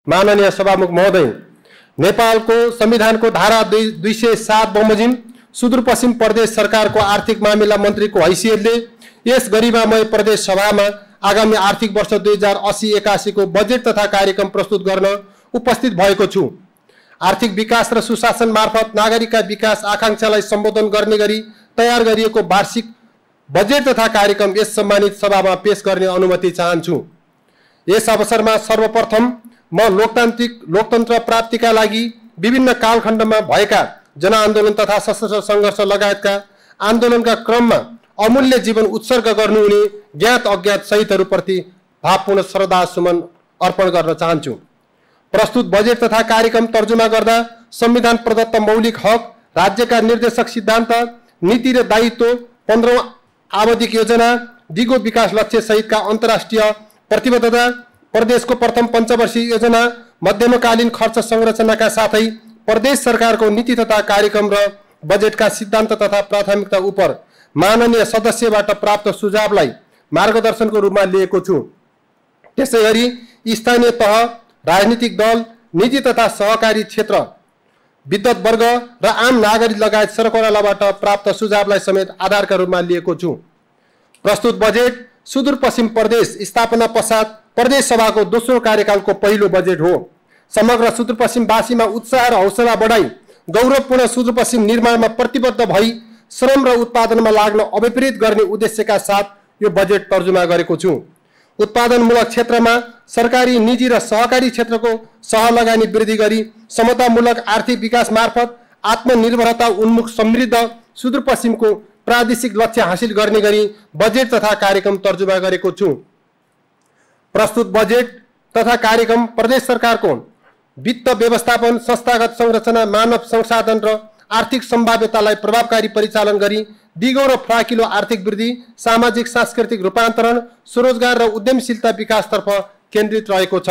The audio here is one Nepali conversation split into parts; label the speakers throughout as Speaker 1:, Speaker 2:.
Speaker 1: माननीय सभामुख महोदय, नेपालको संविधानको धारा 207 बमोजिम सुदूरपश्चिम प्रदेश सरकारको आर्थिक मामिला मन्त्रीको हैसियतले यस गरिमामय प्रदेश सभामा आगामी आर्थिक वर्ष 2080-81 को बजेट तथा कार्यक्रम प्रस्तुत गर्न उपस्थित भएको छु। आर्थिक विकास र सुशासन मार्फत नागरिकका विकास आकांक्षालाई सम्बोधन गर्ने गरी तयार गरिएको वार्षिक बजेट तथा कार्यक्रम यस सम्मानित सभामा पेश गर्ने अनुमति चाहन्छु। यस अवसरमा सर्वप्रथम म लोकतन्त्र प्राप्तिका लागि विभिन्न कालखण्डमा भएका जनआन्दोलन तथा सशस्त्र सङ्घर्ष लगायतका आन्दोलनका क्रममा अमूल्य जीवन उत्सर्ग गर्नुहुने ज्ञात अज्ञात शहीदहरूप्रति भावपूर्ण श्रद्धासुमन अर्पण गर्न चाहन्छु। प्रस्तुत बजेट तथा कार्यक्रम तर्जुमा गर्दा संविधान प्रदत्त मौलिक हक, राज्यका निर्देशक सिद्धान्त, नीति र दायित्व, 15औं आवधिक योजना, दिगो विकास लक्ष्य सहितका अन्तर्राष्ट्रिय प्रतिबद्धता, प्रदेशको प्रथम पञ्चवर्षीय योजना, मध्यमकालीन खर्च संरचनाका साथै प्रदेश सरकारको नीति तथा कार्यक्रम र बजेटका सिद्धान्त तथा प्राथमिकता उपर माननीय सदस्यबाट प्राप्त सुझावलाई मार्गदर्शनको रूपमा लिएको छु। त्यसैगरी स्थानीय तह, राजनीतिक दल, निजी तथा सहकारी क्षेत्र, विद्वत वर्ग र आम नागरिक लगायत सरकारबाट प्राप्त सुझावलाई समेत आधारका रूपमा लिएको छु। प्रस्तुत बजेट सुदूरपश्चिम प्रदेश स्थापना पश्चात प्रदेश सभाको दोस्रो कार्यकालको पहिलो बजेट हो। समग्र सुदूरपश्चिमवासीमा उत्साह र हौसला बढाई गौरवपूर्ण सुदूरपश्चिम निर्माणमा प्रतिबद्ध भई श्रम र उत्पादनमा लाग्न अभिप्रेरित गर्ने उद्देश्यका साथ यो बजेट तर्जुमा गरेको छु। उत्पादनमूलक क्षेत्रमा सरकारी, निजी र सहकारी क्षेत्रको सहलगानी वृद्धि गरी समतामूलक आर्थिक विकास मार्फत आत्मनिर्भरता उन्मुख समृद्ध सुदूरपश्चिमको प्रादेशिक लक्ष्य हासिल गर्ने गरी बजेट तथा कार्यक्रम तर्जुमा गरेको छु। प्रस्तुत बजेट तथा कार्यक्रम प्रदेश सरकारको वित्त व्यवस्थापन, संस्थागत संरचना, मानव संसाधन र आर्थिक सम्भाव्यतालाई प्रभावकारी परिचालन गरी दिगो र फराकिलो आर्थिक वृद्धि, सामाजिक सांस्कृतिक रूपान्तरण, स्वरोजगार र उद्यमशीलता विकासतर्फ केन्द्रित रहेको छ।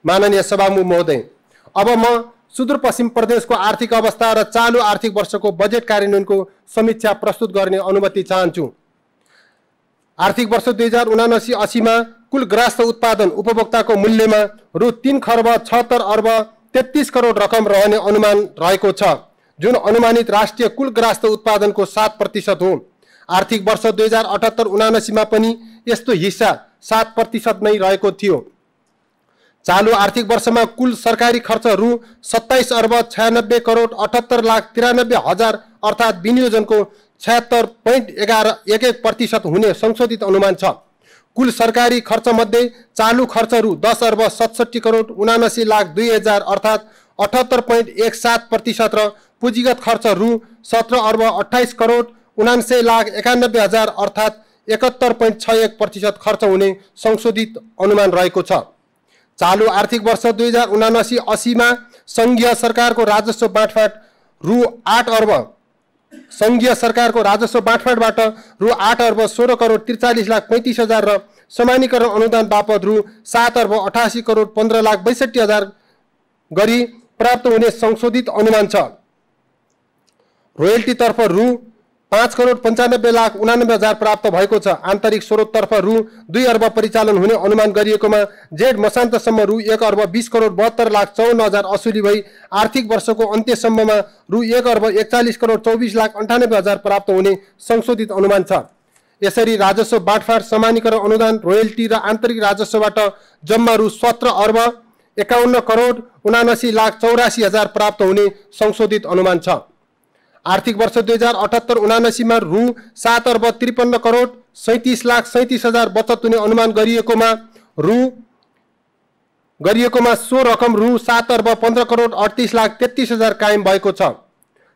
Speaker 1: माननीय सभामुख महोदय, अब म सुदूरपश्चिम प्रदेशको आर्थिक अवस्था र चालु आर्थिक वर्षको बजेट कार्यान्वयनको समीक्षा प्रस्तुत गर्ने अनुमति चाहन्छु। आर्थिक वर्ष 2079-80 मा कुल ग्राहस्थ उत्पादन उपभोक्ताको मूल्यमा रु 3 खर्ब 76 अर्ब 33 करोड रकम रहने अनुमान रहेको छ, जुन अनुमानित राष्ट्रिय कुल ग्राहस्थ उत्पादनको 7% हो। आर्थिक वर्ष 2078-79 मा पनि यस्तो हिस्सा 7% नै रहेको थियो। चालु आर्थिक वर्षमा कुल सरकारी खर्च रु 27 अर्ब 96 करोड 78 लाख 93 हजार अर्थात् विनियोजनको 76.11% हुने संशोधित अनुमान छ। कुल सरकारी खर्च मध्ये चालु खर्च रु 10 अर्ब 67 करोड 79 लाख 2 हजार अर्थात् 78.17% र पुँजीगत खर्च रु 17 अर्ब 28 करोड 79 लाख 91 हजार अर्थात् 71.61% खर्च हुने संशोधित अनुमान रहेको छ। चालु आर्थिक वर्ष 2079-80 मा संघीय सरकारको राजस्व बाँडफाट रु 8 अर्ब बाँडफाटबाट रु 8 अर्ब 16 करोड 43 लाख 35 हजार र समानीकरण अनुदान बापत रु 7 अर्ब 88 करोड 15 लाख 62 हजार गरी प्राप्त हुने संशोधित अनुमान छ। रोयल्टी तर्फ रु 5 करोड 95 लाख 89 हजार प्राप्त भएको छ। आन्तरिक स्रोततर्फ रु 2 अर्ब परिचालन हुने अनुमान गरिएकोमा जेठ मसान्तसम्म रु 1 अर्ब 20 करोड 72 लाख 54 हजार असुली भई आर्थिक वर्षको अन्त्यसम्ममा रु 1 अर्ब 41 करोड 24 लाख 98 हजार प्राप्त हुने संशोधित अनुमान छ। यसरी राजस्व बाँडफाट, समानीकरण अनुदान, रोयल्टी र आन्तरिक राजस्वबाट जम्मा रु 17 अर्ब 51 करोड 79 लाख 84 हजार प्राप्त हुने संशोधित अनुमान छ। आर्थिक वर्ष 2078-79 मा रु 7 अर्ब 53 करोड 37 लाख 37 हजार बचत हुने अनुमान गरिएकोमा सो रकम रु 7 अर्ब 15 करोड 38 लाख 33 हजार कायम भएको छ।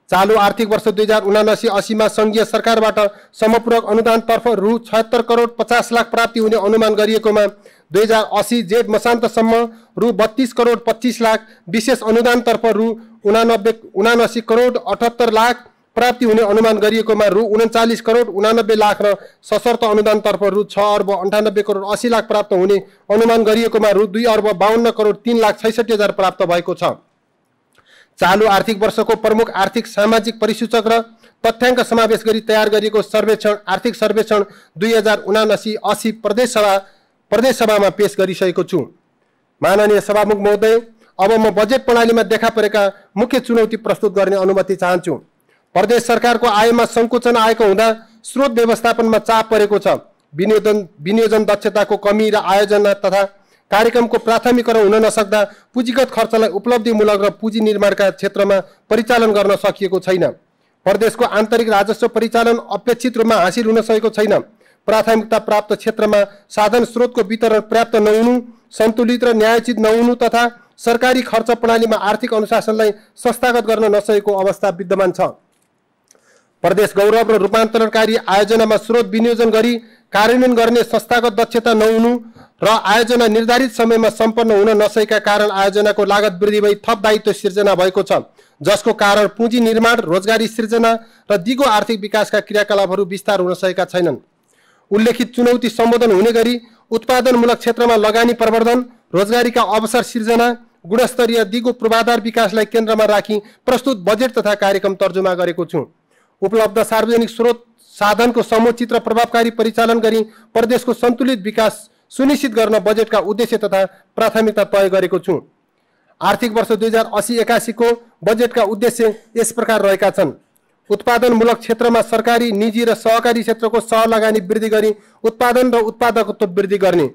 Speaker 1: चालु आर्थिक वर्ष 2079-80 मा संघीय सरकारबाट समपूरक अनुदान तर्फ रु 76 करोड 50 लाख प्राप्ति हुने अनुमान गरिएकोमा 2080 जेठ मसान्तसम्म रु 32 करोड 25 लाख, विशेष अनुदान तर्फ रु 79 करोड 78 लाख प्राप्ति हुने अनुमान गरिएकोमा रु 39 करोड 89 लाख र सशर्त अनुदान तर्फ रु 6 अर्ब 98 करोड 80 लाख प्राप्त हुने अनुमान गरिएकोमा रु 2 अर्ब 52 करोड 3 लाख 66 हजार प्राप्त भएको छ। चालु आर्थिक वर्षको प्रमुख आर्थिक सामाजिक परिसूचक र तथ्याङ्क समावेश गरी तयार गरिएको सर्वेक्षण आर्थिक सर्वेक्षण 2079-80 प्रदेश सभामा पेश गरिसकेको छु। माननीय सभामुख महोदय, अब म बजेट प्रणालीमा देखा परेका मुख्य चुनौती प्रस्तुत गर्ने अनुमति चाहन्छु। प्रदेश सरकारको आयमा सङ्कुचन आएको हुँदा स्रोत व्यवस्थापनमा चाप परेको छ। विनियोजन दक्षताको कमी र आयोजना तथा कार्यक्रमको प्राथमिकरण हुन नसक्दा पुँजीगत खर्चलाई उपलब्धिमूलक र पुँजी निर्माणका क्षेत्रमा परिचालन गर्न सकिएको छैन। प्रदेशको आन्तरिक राजस्व परिचालन अपेक्षित रूपमा हासिल हुन सकेको छैन। प्राथमिकता प्राप्त क्षेत्रमा साधन स्रोतको वितरण पर्याप्त नहुनु, सन्तुलित र न्यायोचित नहुनु तथा सरकारी खर्च प्रणालीमा आर्थिक अनुशासनलाई संस्थागत गर्न नसकेको अवस्था विद्यमान छ। प्रदेश गौरव र रूपान्तरणकारी आयोजनामा स्रोत विनियोजन गरी कार्यान्वयन गर्ने संस्थागत दक्षता नहुनु र आयोजना निर्धारित समयमा सम्पन्न हुन नसकेका कारण आयोजनाको लागत वृद्धि भई थप दायित्व सिर्जना भएको छ, जसको कारण पुँजी निर्माण, रोजगारी सिर्जना र दिगो आर्थिक विकासका क्रियाकलापहरू विस्तार हुन सकेका छैनन्। उल्लेखित चुनौती सम्बोधन हुने गरी उत्पादनमूलक क्षेत्रमा लगानी प्रवर्धन, रोजगारीका अवसर सिर्जना, गुणस्तरीय दिगो पूर्वाधार विकासलाई केन्द्रमा राखी प्रस्तुत बजेट तथा कार्यक्रम तर्जुमा गरेको छु। उपलब्ध सार्वजनिक स्रोत साधनको समुचित र प्रभावकारी परिचालन गरी प्रदेशको सन्तुलित विकास सुनिश्चित गर्न बजेटका उद्देश्य तथा प्राथमिकता तय गरेको छु। आर्थिक वर्ष 2080-81 को बजेटका उद्देश्य यस प्रकार रहेका छन्। उत्पादनमूलक क्षेत्रमा सरकारी, निजी र सहकारी क्षेत्रको सहलगानी वृद्धि गरी उत्पादन र उत्पादकत्व वृद्धि गर्ने,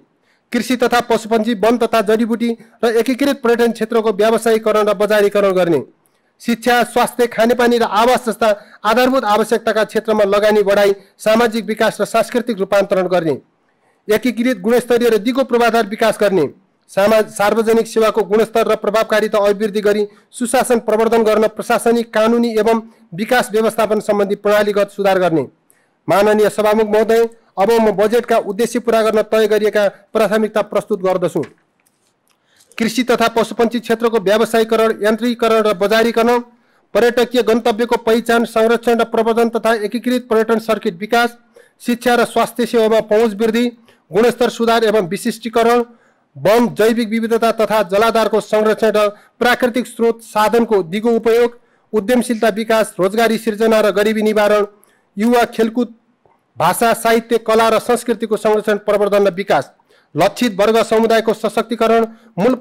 Speaker 1: कृषि तथा पशुपन्छी, वन तथा जडीबुटी र एकीकृत पर्यटन क्षेत्रको व्यावसायीकरण र बजारीकरण गर्ने, शिक्षा, स्वास्थ्य, खानेपानी र आवास जस्ता आधारभूत आवश्यकताका क्षेत्रमा लगानी बढाई सामाजिक विकास र सांस्कृतिक रूपान्तरण गर्ने, एकीकृत गुणस्तरीय र दिगो पूर्वाधार विकास गर्ने, सार्वजनिक सेवाको गुणस्तर र प्रभावकारिता अभिवृद्धि गरी सुशासन प्रवर्धन गर्न, प्रशासनिक, कानुनी एवं विकास व्यवस्थापन सम्बन्धी प्रणालीगत सुधार गर्ने। माननीय सभामुख महोदय, अब म बजेटका उद्देश्य पूरा गर्न तय गरिएका प्राथमिकता प्रस्तुत गर्दछु। कृषि तथा पशुपन्छी क्षेत्रको व्यावसायीकरण, यन्त्रीकरण र बजारीकरण, पर्यटकीय गन्तव्यको पहिचान, संरक्षण र प्रवर्धन तथा एकीकृत पर्यटन सर्किट विकास, शिक्षा र स्वास्थ्य सेवामा पहुँच वृद्धि, गुणस्तर सुधार एवं विशिष्टीकरण, वन, जैविक विविधता तथा जलाधारको संरक्षण र प्राकृतिक स्रोत साधनको दिगो उपयोग, उद्यमशीलता विकास, रोजगारी सिर्जना र गरिबी निवारण, युवा, खेलकुद, भाषा, साहित्य, कला र संस्कृतिको संरक्षण, प्रवर्धन र विकास, लक्षित वर्ग समुदायको सशक्तिकरण, मूल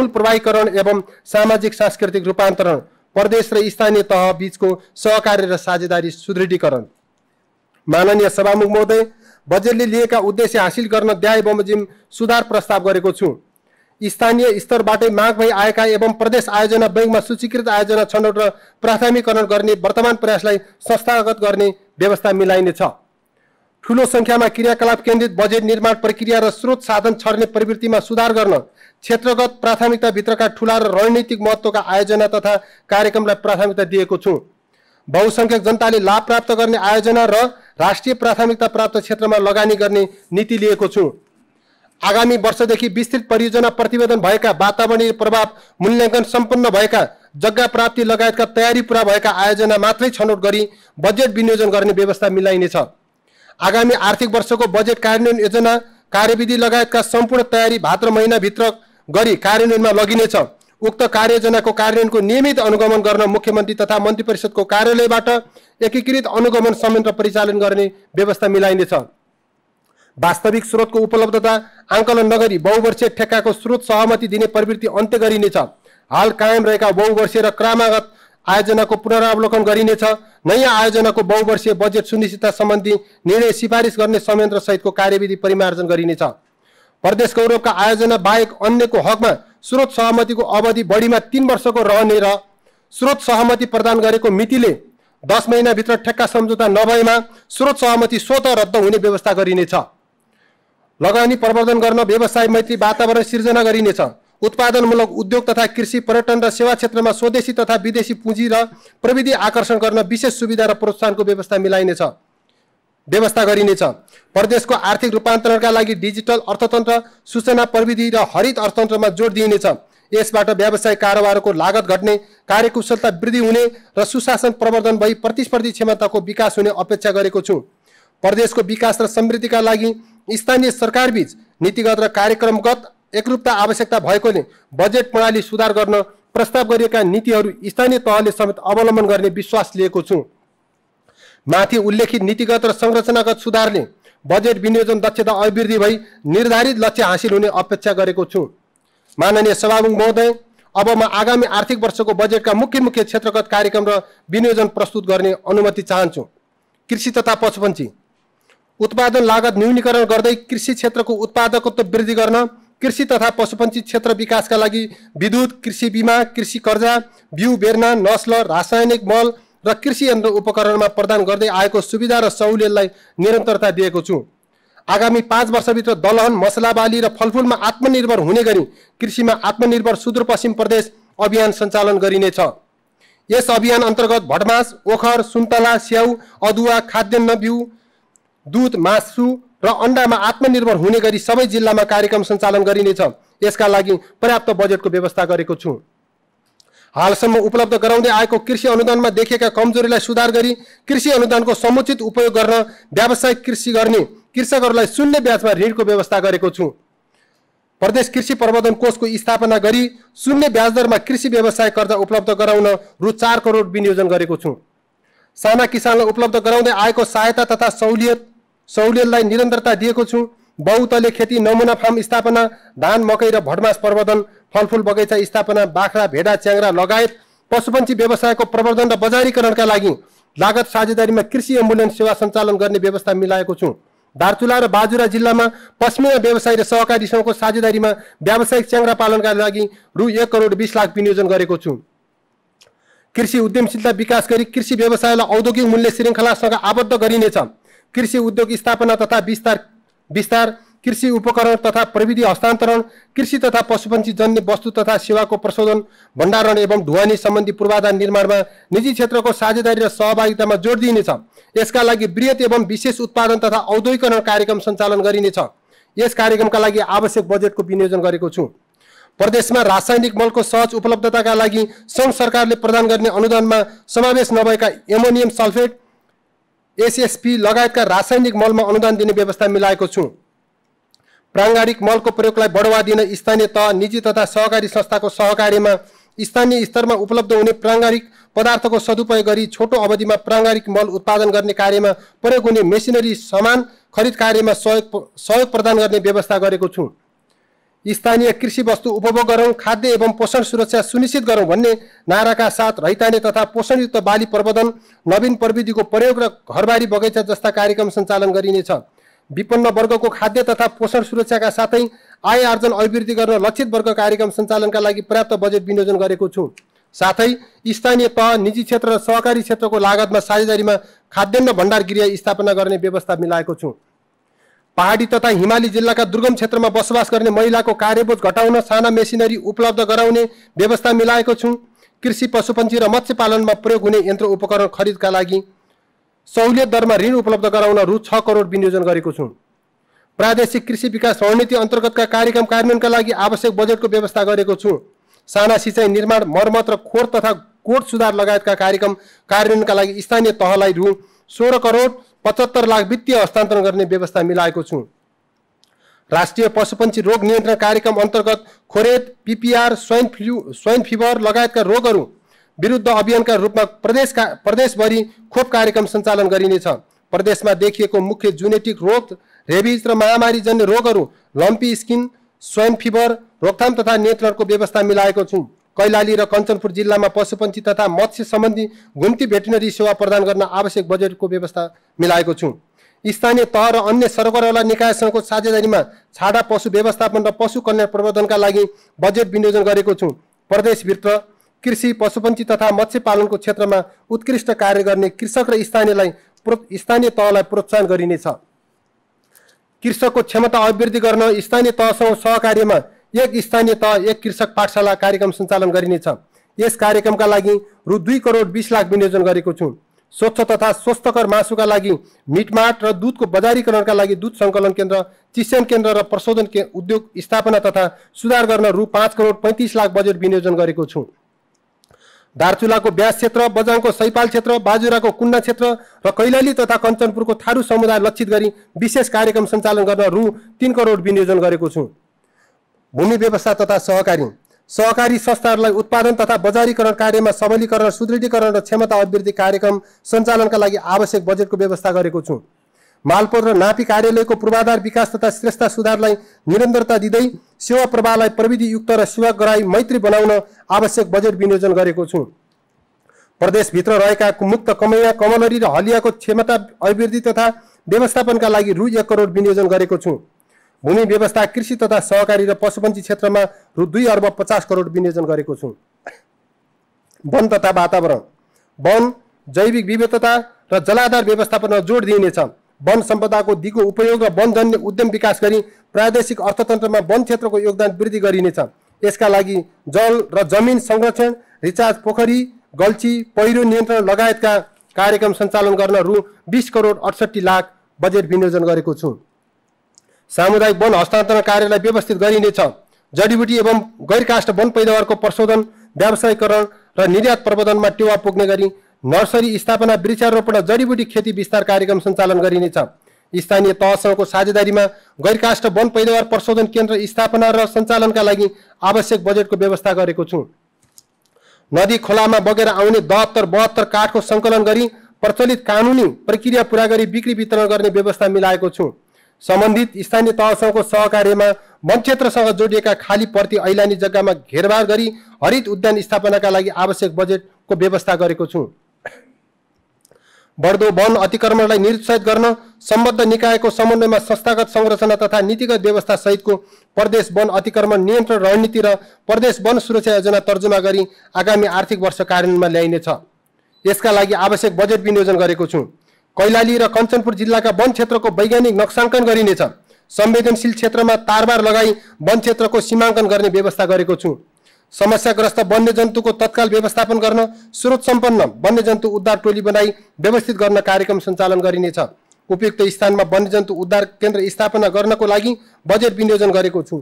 Speaker 1: प्रवाहीकरण एवं सामाजिक सांस्कृतिक रूपान्तरण, प्रदेश र स्थानीय तह बीचको सहकार्य र साझेदारी सुदृढीकरण। माननीय सभामुख महोदय, बजेटले लिएका उद्देश्य हासिल गर्न व्यय बमोजिम सुधार प्रस्ताव गरेको छु। स्थानीय स्तरबाटै माग भई आएका एवं प्रदेश आयोजना बैंकमा सूचीकृत आयोजना छनौट र प्राथमिकरण गर्ने वर्तमान प्रयासलाई संस्थागत गर्ने व्यवस्था मिलाइनेछ। ठूलो संख्यामा क्रियाकलाप केन्द्रित बजेट निर्माण प्रक्रिया र स्रोत साधन छर्ने प्रवृत्तिमा सुधार गर्न क्षेत्रगत प्राथमिकताभित्रका ठूला र रणनीतिक महत्त्वका आयोजना तथा कार्यक्रमलाई प्राथमिकता दिएको छु। बहुसंख्यक जनताले लाभ प्राप्त गर्ने आयोजना र राष्ट्रिय प्राथमिकता प्राप्त क्षेत्रमा लगानी गर्ने नीति लिएको छु। आगामी वर्षदेखि विस्तृत परियोजना प्रतिवेदन भएका, वातावरणीय प्रभाव मूल्याङ्कन सम्पन्न भएका, जग्गा प्राप्ति लगायतका तयारी पूरा भएका आयोजना मात्रै छनौट गरी बजेट विनियोजन गर्ने व्यवस्था मिलाइनेछ। आगामी आर्थिक वर्षको बजेट कार्यान्वयन योजना, कार्यविधि लगायतका सम्पूर्ण तयारी भाद्र महिनाभित्र गरी कार्यान्वयनमा लगिनेछ। उक्त कार्ययोजनाको कार्यान्वयनको नियमित अनुगमन गर्न मुख्यमन्त्री तथा मन्त्री परिषदको कार्यालयबाट एकीकृत अनुगमन संयन्त्र परिचालन गर्ने व्यवस्था मिलाइनेछ। वास्तविक स्रोतको उपलब्धता आंकलन नगरी बहुवर्षीय ठेक्काको स्रोत सहमति दिने प्रवृत्ति अन्त्य गरिनेछ। हाल कायम रहेका बहुवर्षीय र क्रमागत आयोजनाको पुनरावलोकन गरिनेछ। नयाँ आयोजनाको बहुवर्षीय बजेट सुनिश्चितता सम्बन्धी निर्णय सिफारिस गर्ने संयन्त्र सहितको कार्यविधि परिमार्जन गरिनेछ। प्रदेश गौरवका आयोजना बाहेक अन्यको हकमा स्रोत सहमतिको अवधि बढीमा 3 वर्षको रहने र स्रोत सहमति प्रदान गरेको मितिले 10 महिनाभित्र ठेक्का सम्झौता नभएमा स्रोत सहमति स्वतः रद्द हुने व्यवस्था गरिनेछ। लगानी प्रवर्धन गर्न व्यवसाय मैत्री वातावरण सिर्जना गरिनेछ। उत्पादनमूलक उद्योग तथा कृषि, पर्यटन र सेवा क्षेत्रमा स्वदेशी तथा विदेशी पुँजी र प्रविधि आकर्षण गर्न विशेष सुविधा र प्रोत्साहनको व्यवस्था गरिनेछ। प्रदेशको आर्थिक रूपान्तरणका लागि डिजिटल अर्थतन्त्र, सूचना प्रविधि र हरित अर्थतन्त्रमा जोड दिइनेछ। यसबाट व्यवसाय कारोबारको लागत घट्ने, कार्यकुशलता वृद्धि हुने र सुशासन प्रवर्धन भई प्रतिस्पर्धी क्षमताको विकास हुने अपेक्षा गरेको छु। प्रदेशको विकास र समृद्धिका लागि स्थानीय सरकारबीच नीतिगत र कार्यक्रमगत एकरूपता आवश्यकता भएकोले बजेट प्रणाली सुधार गर्न प्रस्ताव गरिएका नीतिहरू स्थानीय तहले समेत अवलम्बन गर्ने विश्वास लिएको छु। माथि उल्लेखित नीतिगत र संरचनागत सुधारले बजेट विनियोजन दक्षता अभिवृद्धि भई निर्धारित लक्ष्य हासिल हुने अपेक्षा गरेको छु। माननीय सभामुख महोदय, अब म आगामी आर्थिक वर्षको बजेटका मुख्य मुख्य क्षेत्रगत कार्यक्रम र विनियोजन प्रस्तुत गर्ने अनुमति चाहन्छु। कृषि तथा पशुपन्छी उत्पादन लागत न्यूनीकरण गर्दै कृषि क्षेत्रको उत्पादकत्व वृद्धि गर्न, कृषि तथा पशुपन्छी क्षेत्र विकासका लागि विद्युत, कृषि बीमा, कृषि कर्जा, बिउ बेर्ना, नस्ल, रासायनिक मल र कृषि यन्त्र उपकरणमा प्रदान गर्दै आएको सुविधा र सहुलियतलाई निरन्तरता दिएको छु। आगामी 5 वर्षभित्र दलहन, मसला बाली र फलफुलमा आत्मनिर्भर हुने गरी कृषिमा आत्मनिर्भर सुदूरपश्चिम प्रदेश अभियान सञ्चालन गरिनेछ। यस अभियान अन्तर्गत भटमास, ओखर, सुन्तला, स्याउ, अदुवा, खाद्यान्न बिउ, दूध, मासु र अण्डामा आत्मनिर्भर हुने गरी सबै जिल्लामा कार्यक्रम सञ्चालन गरिनेछ। यसका लागि पर्याप्त बजेटको व्यवस्था गरेको छु। हालसम्म उपलब्ध गराउँदै आएको कृषि अनुदानमा देखिएका कमजोरीलाई सुधार गरी कृषि अनुदानको समुचित उपयोग गर्न व्यावसायिक कृषि गर्ने कृषकहरूलाई शून्य ब्याजमा ऋणको व्यवस्था गरेको छु। प्रदेश कृषि प्रबन्धन कोषको स्थापना गरी शून्य ब्याज दरमा कृषि व्यवसाय कर्जा उपलब्ध गराउन रु 4 करोड विनियोजन गरेको छु। साना किसानलाई उपलब्ध गराउँदै आएको सहायता तथा सहुलियतलाई निरन्तरता दिएको छु। बहुतले खेती नमुना फार्म स्थापना, धान, मकै र भटमास प्रवर्धन, फलफुल बगैँचा स्थापना, बाख्रा, भेडा, च्याङ्ग्रा लगायत पशुपन्छी व्यवसायको प्रवर्धन र बजारीकरणका लागि लागत साझेदारीमा कृषि एम्बुलेन्स सेवा सञ्चालन गर्ने व्यवस्था मिलाएको छु। दार्चुला र बाजुरा जिल्लामा पश्मिना व्यवसाय र सहकारी सङ्घको साझेदारीमा व्यावसायिक च्याङ्ग्रा पालनका लागि रु 1 करोड 20 लाख विनियोजन गरेको छु। कृषि उद्यमशीलता विकास गरी कृषि व्यवसायलाई औद्योगिक मूल्य श्रृङ्खलासँग आबद्ध गरिनेछ। कृषि उद्योग स्थापना तथा विस्तार, कृषि उपकरण तथा प्रविधि हस्तान्तरण, कृषि तथा पशुपन्छी जन्य वस्तु तथा सेवाको प्रशोधन, भण्डारण एवं ढुवानी सम्बन्धी पूर्वाधार निर्माणमा निजी क्षेत्रको साझेदारी र सहभागितामा जोड दिइनेछ। यसका लागि बृहत एवं विशेष उत्पादन तथा औद्योगिकरण कार्यक्रम सञ्चालन गरिनेछ। यस कार्यक्रमका लागि आवश्यक बजेटको विनियोजन गरेको छु। प्रदेशमा रासायनिक मलको सहज उपलब्धताका लागि सङ्घ सरकारले प्रदान गर्ने अनुदानमा समावेश नभएका एमोनियम सल्फेट, एसएसपी लगायतका रासायनिक मलमा अनुदान दिने व्यवस्था मिलाएको छु। प्राङ्गारिक मलको प्रयोगलाई बढावा दिन स्थानीय तह, निजी तथा सहकारी संस्थाको सहकार्यमा स्थानीय स्तरमा उपलब्ध हुने प्राङ्गारिक पदार्थको सदुपयोग गरी छोटो अवधिमा प्राङ्गारिक मल उत्पादन गर्ने कार्यमा प्रयोग हुने मेसिनरी सामान खरिद कार्यमा सहयोग प्रदान गर्ने व्यवस्था गरेको छु। स्थानीय कृषि वस्तु उपभोग गरौँ, खाद्य एवं पोषण सुरक्षा सुनिश्चित गरौँ भन्ने नाराका साथ रैताने तथा पोषणयुक्त बाली प्रवर्धन, नवीन प्रविधिको प्रयोग र घरबारी बगैँचा जस्ता कार्यक्रम सञ्चालन गरिनेछ। विपन्न वर्गको खाद्य तथा पोषण सुरक्षाका साथै आय आर्जन अभिवृद्धि गर्न लक्षित वर्ग कार्यक्रम सञ्चालनका लागि पर्याप्त बजेट विनियोजन गरेको छु। साथै स्थानीय तह, निजी क्षेत्र र सहकारी क्षेत्रको लागतमा साझेदारीमा खाद्यान्न भण्डार गृह स्थापना गर्ने व्यवस्था मिलाएको छु। पहाडी तथा हिमाली जिल्लाका दुर्गम क्षेत्रमा बसोबास गर्ने महिलाको कार्यबोझ घटाउन साना मेसिनरी उपलब्ध गराउने व्यवस्था मिलाएको छु। कृषि, पशुपन्छी र मत्स्य पालनमा प्रयोग हुने यन्त्र उपकरण खरिदका लागि सहुलियत दरमा ऋण उपलब्ध गराउन रु 6 करोड विनियोजन गरेको छु। प्रादेशिक कृषि विकास रणनीति अन्तर्गतका कार्यक्रम कार्यान्वयनका लागि आवश्यक बजेटको व्यवस्था गरेको छु। साना सिँचाइ निर्माण, मर्मत र खोर तथा कोट सुधार लगायतका कार्यक्रम कार्यान्वयनका लागि स्थानीय तहलाई रु 16 करोड 75 लाख वित्तीय हस्तान्तरण गर्ने व्यवस्था मिलाएको छु। राष्ट्रिय पशुपन्छी रोग नियन्त्रण कार्यक्रम अन्तर्गत खोरेत, पिपिआर, स्वाइन फिभर लगायतका रोगहरू विरुद्ध अभियानका रूपमा प्रदेशभरि खोप कार्यक्रम सञ्चालन गरिनेछ। प्रदेशमा देखिएको मुख्य जेनेटिक रोग, रेबिज र महामारीजन्य रोगहरू लम्पी स्किन, स्वाइन फिभर रोकथाम तथा नियन्त्रणको व्यवस्था मिलाएको छु। कैलाली र कञ्चनपुर जिल्लामा पशुपन्छी तथा मत्स्य सम्बन्धी घुम्ती भेटनरी सेवा प्रदान गर्न आवश्यक बजेटको व्यवस्था मिलाएको छु। स्थानीय तह र अन्य सरकारवाला निकायसँगको साझेदारीमा छाडा पशु व्यवस्थापन र पशु कल्याण प्रवर्धनका लागि बजेट विनियोजन गरेको छु। प्रदेशभित्र कृषि, पशुपन्छी तथा मत्स्य पालनको क्षेत्रमा उत्कृष्ट कार्य गर्ने कृषक र स्थानीय तहलाई प्रोत्साहन गरिनेछ। कृषकको क्षमता अभिवृद्धि गर्न स्थानीय तहसँग सहकार्यमा एक स्थानीय तह एक कृषक पाठशाला कार्यक्रम सञ्चालन गरिनेछ। यस कार्यक्रमका लागि रु 2 करोड 20 लाख विनियोजन गरेको छु। स्वच्छ तथा स्वस्थकर मासुका लागि मिटमाट र दुधको बजारीकरणका लागि दुध सङ्कलन केन्द्र, चिस्यान केन्द्र र प्रशोधन उद्योग स्थापना तथा सुधार गर्न रु 5 करोड 35 लाख बजेट विनियोजन गरेको छु। दार्चुलाको ब्यास क्षेत्र, बजाङको सैपाल क्षेत्र, बाजुराको कुन्ना क्षेत्र र कैलाली तथा कञ्चनपुरको थारू समुदाय लक्षित गरी विशेष कार्यक्रम सञ्चालन गर्न रु 3 करोड विनियोजन गरेको छु। भूमि व्यवस्था तथा सहकारी संस्थाहरूलाई उत्पादन तथा बजारीकरण कार्यमा सबलीकरण, सुदृढीकरण र क्षमता अभिवृद्धि कार्यक्रम सञ्चालनका लागि आवश्यक बजेटको व्यवस्था गरेको छु। मालपोत र नापी कार्यालयको पूर्वाधार विकास तथा श्रेष्ठता सुधारलाई निरन्तरता दिँदै सेवा प्रवाहलाई प्रविधियुक्त र सेवाग्राही मैत्री बनाउन आवश्यक बजेट विनियोजन गरेको छु। प्रदेशभित्र रहेका मुक्त कमैया, कमलरी र हलियाको क्षमता अभिवृद्धि तथा व्यवस्थापनका लागि रु 1 करोड विनियोजन गरेको छु। भूमि व्यवस्था, कृषि तथा सहकारी र पशुपन्छी क्षेत्रमा रु 2 अर्ब 50 करोड विनियोजन गरेको छु। वन तथा वातावरण, वन, जैविक विविधता र जलाधार व्यवस्थापनमा जोड दिइनेछ। वन सम्पदाको दिगो उपयोग र वनजन्य उद्यम विकास गरी प्रादेशिक अर्थतन्त्रमा वन क्षेत्रको योगदान वृद्धि गरिनेछ। यसका लागि जल र जमिन संरक्षण, रिचार्ज पोखरी, गल्छी, पहिरो नियन्त्रण लगायतका कार्यक्रम सञ्चालन गर्न रु 20 करोड 68 लाख बजेट विनियोजन गरेको छु। सामुदायिक वन हस्तान्तरण कार्यलाई व्यवस्थित गरिनेछ। जडीबुटी एवं गैरकाष्ठ वन पैदावारको प्रशोधन, व्यावसायीकरण र निर्यात प्रबन्धनमा टेवा पुग्ने गरी नर्सरी स्थापना, वृक्षारोपण र जडीबुटी खेती विस्तार कार्यक्रम सञ्चालन गरिनेछ। स्थानीय तहसँगको साझेदारीमा गैरकाष्ठ वन पैदावार प्रशोधन केन्द्र स्थापना र सञ्चालनका लागि आवश्यक बजेटको व्यवस्था गरेको छु। नदी खोलामा बगेर आउने 72 काठको सङ्कलन गरी प्रचलित कानुनी प्रक्रिया पूरा गरी बिक्री वितरण गर्ने व्यवस्था मिलाएको छु। सम्बन्धित स्थानीय तहसँगको सहकार्यमा वन क्षेत्रसँग जोडिएका खाली पर्ती ऐलानी जग्गामा घेरबार गरी हरित उद्यान स्थापनाका लागि आवश्यक बजेटको व्यवस्था गरेको छु। बढ्दो वन अतिक्रमणलाई निरुत्साहित गर्न सम्बद्ध निकायको समन्वयमा संस्थागत संरचना तथा नीतिगत व्यवस्था सहितको प्रदेश वन अतिक्रमण नियन्त्रण रणनीति र प्रदेश वन सुरक्षा योजना तर्जुमा गरी आगामी आर्थिक वर्ष कार्यान्वयनमा ल्याइनेछ। यसका लागि आवश्यक बजेट विनियोजन गरेको छु। कैलाली र कञ्चनपुर जिल्लाका वन क्षेत्रको वैज्ञानिक नक्साङ्कन गरिनेछ। संवेदनशील क्षेत्रमा तारबार लगाई वन क्षेत्रको सीमाङ्कन गर्ने व्यवस्था गरेको छु। समस्याग्रस्त वन्यजन्तुको तत्काल व्यवस्थापन गर्न स्रोत सम्पन्न वन्यजन्तु उद्धार टोली बनाई व्यवस्थित गर्न कार्यक्रम सञ्चालन गरिनेछ। उपयुक्त स्थानमा वन्यजन्तु उद्धार केन्द्र स्थापना गर्नको लागि बजेट विनियोजन गरेको छु।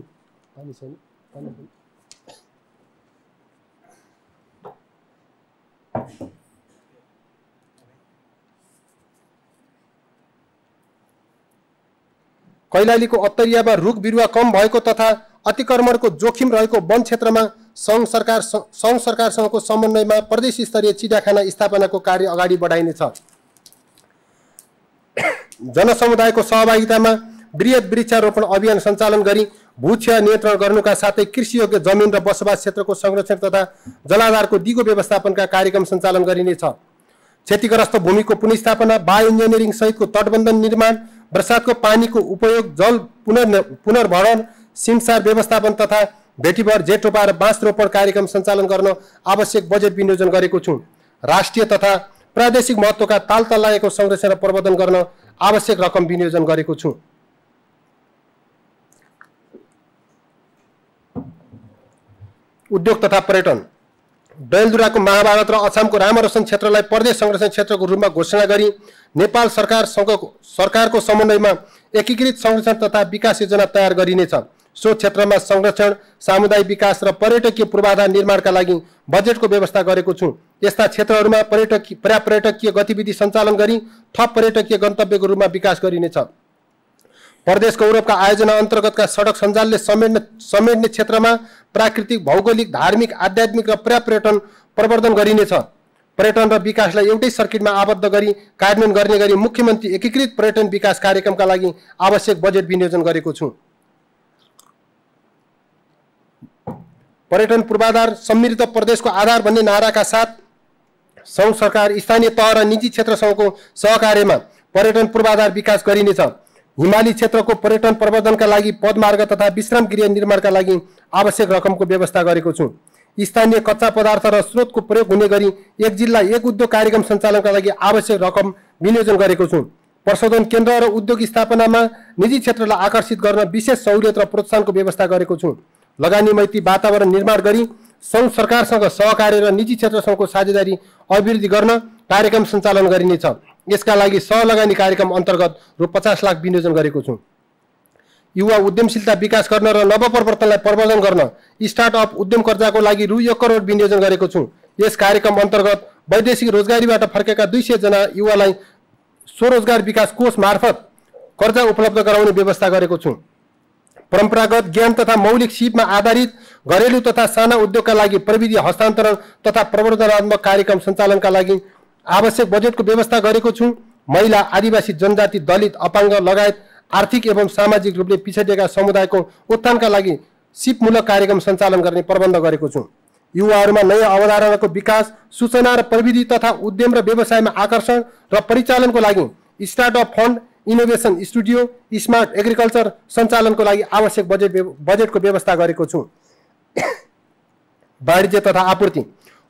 Speaker 1: कैलालीको अत्तरियामा रुख बिरुवा कम भएको तथा अतिक्रमणको जोखिम रहेको वन क्षेत्रमा सङ्घ सरकारसँगको समन्वयमा प्रदेश स्तरीय चिडियाखाना स्थापनाको कार्य अगाडि बढाइनेछ। जनसमुदायको सहभागितामा वृहत वृक्षारोपण अभियान सञ्चालन गरी भूक्षय नियन्त्रण गर्नुका साथै कृषियोग्य जमिन र बसोबास क्षेत्रको संरक्षण तथा जलाधारको दिगो व्यवस्थापनका कार्यक्रम सञ्चालन गरिनेछ। क्षतिग्रस्त भूमिको पुनर्स्थापना, बायो इन्जिनियरिङ सहितको तटबन्ध निर्माण, वर्षातको पानीको उपयोग, जल पुनर्भरण, सिमसार व्यवस्थापन तथा भेटीभर, जेठोपा र बाँस रोपण कार्यक्रम सञ्चालन गर्न आवश्यक बजेट विनियोजन गरेको छु। राष्ट्रिय तथा प्रादेशिक महत्त्वका ताल तल्लाएको संरक्षण र प्रबन्धन गर्न आवश्यक रकम विनियोजन गरेको छु। उद्योग तथा पर्यटन, डैलधुराको महाभारत र अछामको रामरोशन क्षेत्रलाई प्रदेश संरक्षण क्षेत्रको रूपमा घोषणा गरी नेपाल सरकारको समन्वयमा एकीकृत संरक्षण तथा विकास योजना तयार गरिनेछ। सो क्षेत्रमा संरक्षण, सामुदायिक विकास र पर्यटकीय पूर्वाधार निर्माणका लागि बजेटको व्यवस्था गरेको छु। यस्ता क्षेत्रहरूमा पर्यटकीय गतिविधि सञ्चालन गरी थप पर्यटकीय गन्तव्यको रूपमा विकास गरिनेछ। प्रदेश गौरवका आयोजना अन्तर्गतका सडक सञ्जालले समेट्ने क्षेत्रमा प्राकृतिक, भौगोलिक, धार्मिक, आध्यात्मिक र पर्यटन प्रवर्धन गरिनेछ। पर्यटन र विकासलाई एउटै सर्किटमा आबद्ध गरी कार्यान्वयन गर्ने गरी मुख्यमन्त्री एकीकृत पर्यटन विकास कार्यक्रमका लागि आवश्यक बजेट विनियोजन गरेको छु। पर्यटन पूर्वाधार समृद्ध प्रदेशको आधार भन्ने नाराका साथ सङ्घ सरकार, स्थानीय तह र निजी क्षेत्रसँगको सहकार्यमा पर्यटन पूर्वाधार विकास गरिनेछ। हिमाली क्षेत्रको पर्यटन प्रवर्धनका लागि पदमार्ग तथा विश्राम गृह निर्माणका लागि आवश्यक रकमको व्यवस्था गरेको छु। स्थानीय कच्चा पदार्थ र स्रोतको प्रयोग हुने गरी एक जिल्ला एक उद्योग कार्यक्रम सञ्चालनका लागि आवश्यक रकम विनियोजन गरेको छु। प्रशोधन केन्द्र र उद्योग स्थापनामा निजी क्षेत्रलाई आकर्षित गर्न विशेष सहुलियत र प्रोत्साहनको व्यवस्था गरेको छु। लगानी मैत्री वातावरण निर्माण गरी सङ्घ सरकारसँग सहकार्य र निजी क्षेत्रसँगको साझेदारी अभिवृद्धि गर्न कार्यक्रम सञ्चालन गरिनेछ। यसका लागि सहलगानी कार्यक्रम अन्तर्गत रु 50 लाख विनियोजन गरेको छु। युवा उद्यमशीलता विकास गर्न र नवप्रवर्तनलाई प्रवर्धन गर्न स्टार्टअप उद्यमकर्ताको लागि रु 1 करोड विनियोजन गरेको छु। यस कार्यक्रम अन्तर्गत वैदेशिक रोजगारीबाट फर्केका 200 जना युवालाई स्वरोजगार विकास कोष मार्फत कर्जा उपलब्ध गराउने व्यवस्था गरेको छु। परम्परागत ज्ञान तथा मौलिक सिपमा आधारित घरेलु तथा साना उद्योगका लागि प्रविधि हस्तान्तरण तथा प्रवर्धनात्मक कार्यक्रम सञ्चालनका लागि आवश्यक बजेटको व्यवस्था गरेको छु। महिला, आदिवासी, जनजाति, दलित, अपाङ्ग लगायत आर्थिक एवं सामाजिक रूपले पिछडिएका समुदायको उत्थानका लागि सिपमूलक कार्यक्रम सञ्चालन गर्ने प्रबन्ध गरेको छु। युवाहरूमा नयाँ अवधारणाको विकास, सूचना र प्रविधि तथा उद्यम र व्यवसायमा आकर्षण र परिचालनको लागि startup fund, innovation studio, smart agriculture सञ्चालनको लागि आवश्यक बजेटको व्यवस्था गरेको छु। वाणिज्य तथा आपूर्ति,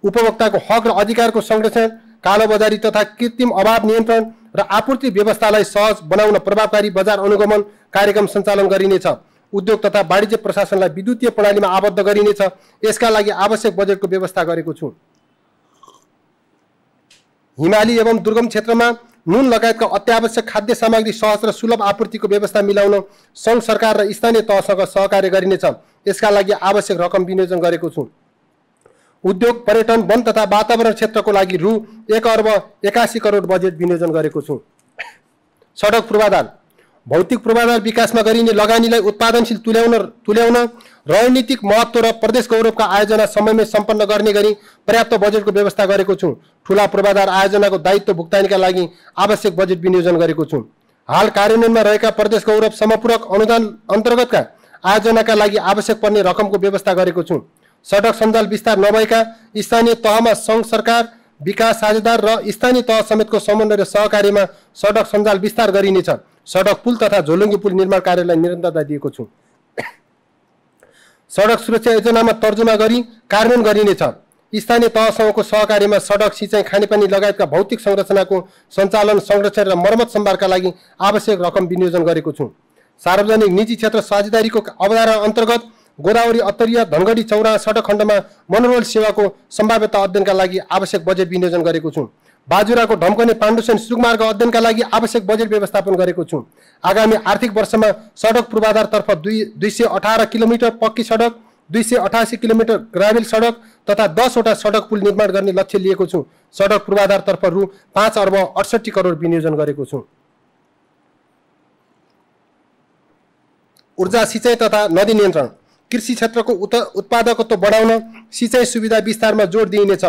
Speaker 1: उपभोक्ताको हक र अधिकारको संरक्षण, कालोबजारी तथा कृत्रिम अभाव नियन्त्रण र आपूर्ति व्यवस्थालाई सहज बनाउन प्रभावकारी बजार अनुगमन कार्यक्रम सञ्चालन गरिनेछ। उद्योग तथा वाणिज्य प्रशासनलाई विद्युतीय प्रणालीमा आबद्ध गरिनेछ। यसका लागि आवश्यक बजेटको व्यवस्था गरेको छु। हिमाली एवं दुर्गम क्षेत्रमा नुन लगायतका अत्यावश्यक खाद्य सामग्री सहज र सुलभ आपूर्तिको व्यवस्था मिलाउन सङ्घ सरकार र स्थानीय तहसँग सहकार्य गरिनेछ। यसका लागि आवश्यक रकम विनियोजन गरेको छु। उद्योग, पर्यटन, वन तथा वातावरण क्षेत्रको लागि रु 1,81 करोड बजेट विनियोजन गरेको छु। सडक पूर्वाधार, भौतिक पूर्वाधार विकासमा गरिने लगानीलाई उत्पादनशील तुल्याउन रणनीतिक महत्त्व र प्रदेश गौरवका आयोजना समयमै सम्पन्न गर्ने गरी पर्याप्त बजेटको व्यवस्था गरेको छु। ठुला पूर्वाधार आयोजनाको दायित्व भुक्तानीका लागि आवश्यक बजेट विनियोजन गरेको छु। हाल कार्यान्वयनमा रहेका प्रदेश गौरव समपूरक अनुदान अन्तर्गतका आयोजनाका लागि आवश्यक पर्ने रकमको व्यवस्था गरेको छु। सडक सञ्जाल विस्तार नभएका स्थानीय तहमा सङ्घ सरकार, विकास साझेदार र स्थानीय तह समेतको समन्वय र सहकार्यमा सडक सञ्जाल विस्तार गरिनेछ। सडक, पुल तथा झोलुङ्गी पुल निर्माण कार्यलाई निरन्तरता दिएको छु। सडक सुरक्षा योजनामा तर्जुमा गरी कार्यान्वयन गरिनेछ। स्थानीय तहसँगको सहकार्यमा सडक, सिँचाइ, खानेपानी लगायतका भौतिक संरचनाको सञ्चालन, संरक्षण र मर्मत सम्भारका लागि आवश्यक रकम विनियोजन गरेको छु। सार्वजनिक निजी क्षेत्र साझेदारीको अवधारणा अन्तर्गत गोदावरी, अत्तरिया, धनगढी, चौरा सडक खण्डमा मोनोरेल सेवाको सम्भाव्यता अध्ययनका लागि आवश्यक बजेट विनियोजन गरेको छु। बाजुराको ढमकने पाण्डुसेन सुकुमार्ग अध्ययनका लागि आवश्यक बजेट व्यवस्थापन गरेको छु। आगामी आर्थिक वर्षमा सडक पूर्वाधारतर्फ 218 किलोमिटर पक्की सडक, 288 किलोमिटर ग्राभेल सडक तथा 10 वटा सडक पुल निर्माण गर्ने लक्ष्य लिएको छु। सडक पूर्वाधारतर्फ रु 5,68 करोड विनियोजन गरेको छु। ऊर्जा, सिँचाइ तथा नदी नियन्त्रण, कृषि क्षेत्रको उत्पादकत्व बढाउन सिँचाइ सुविधा विस्तारमा जोड दिइनेछ।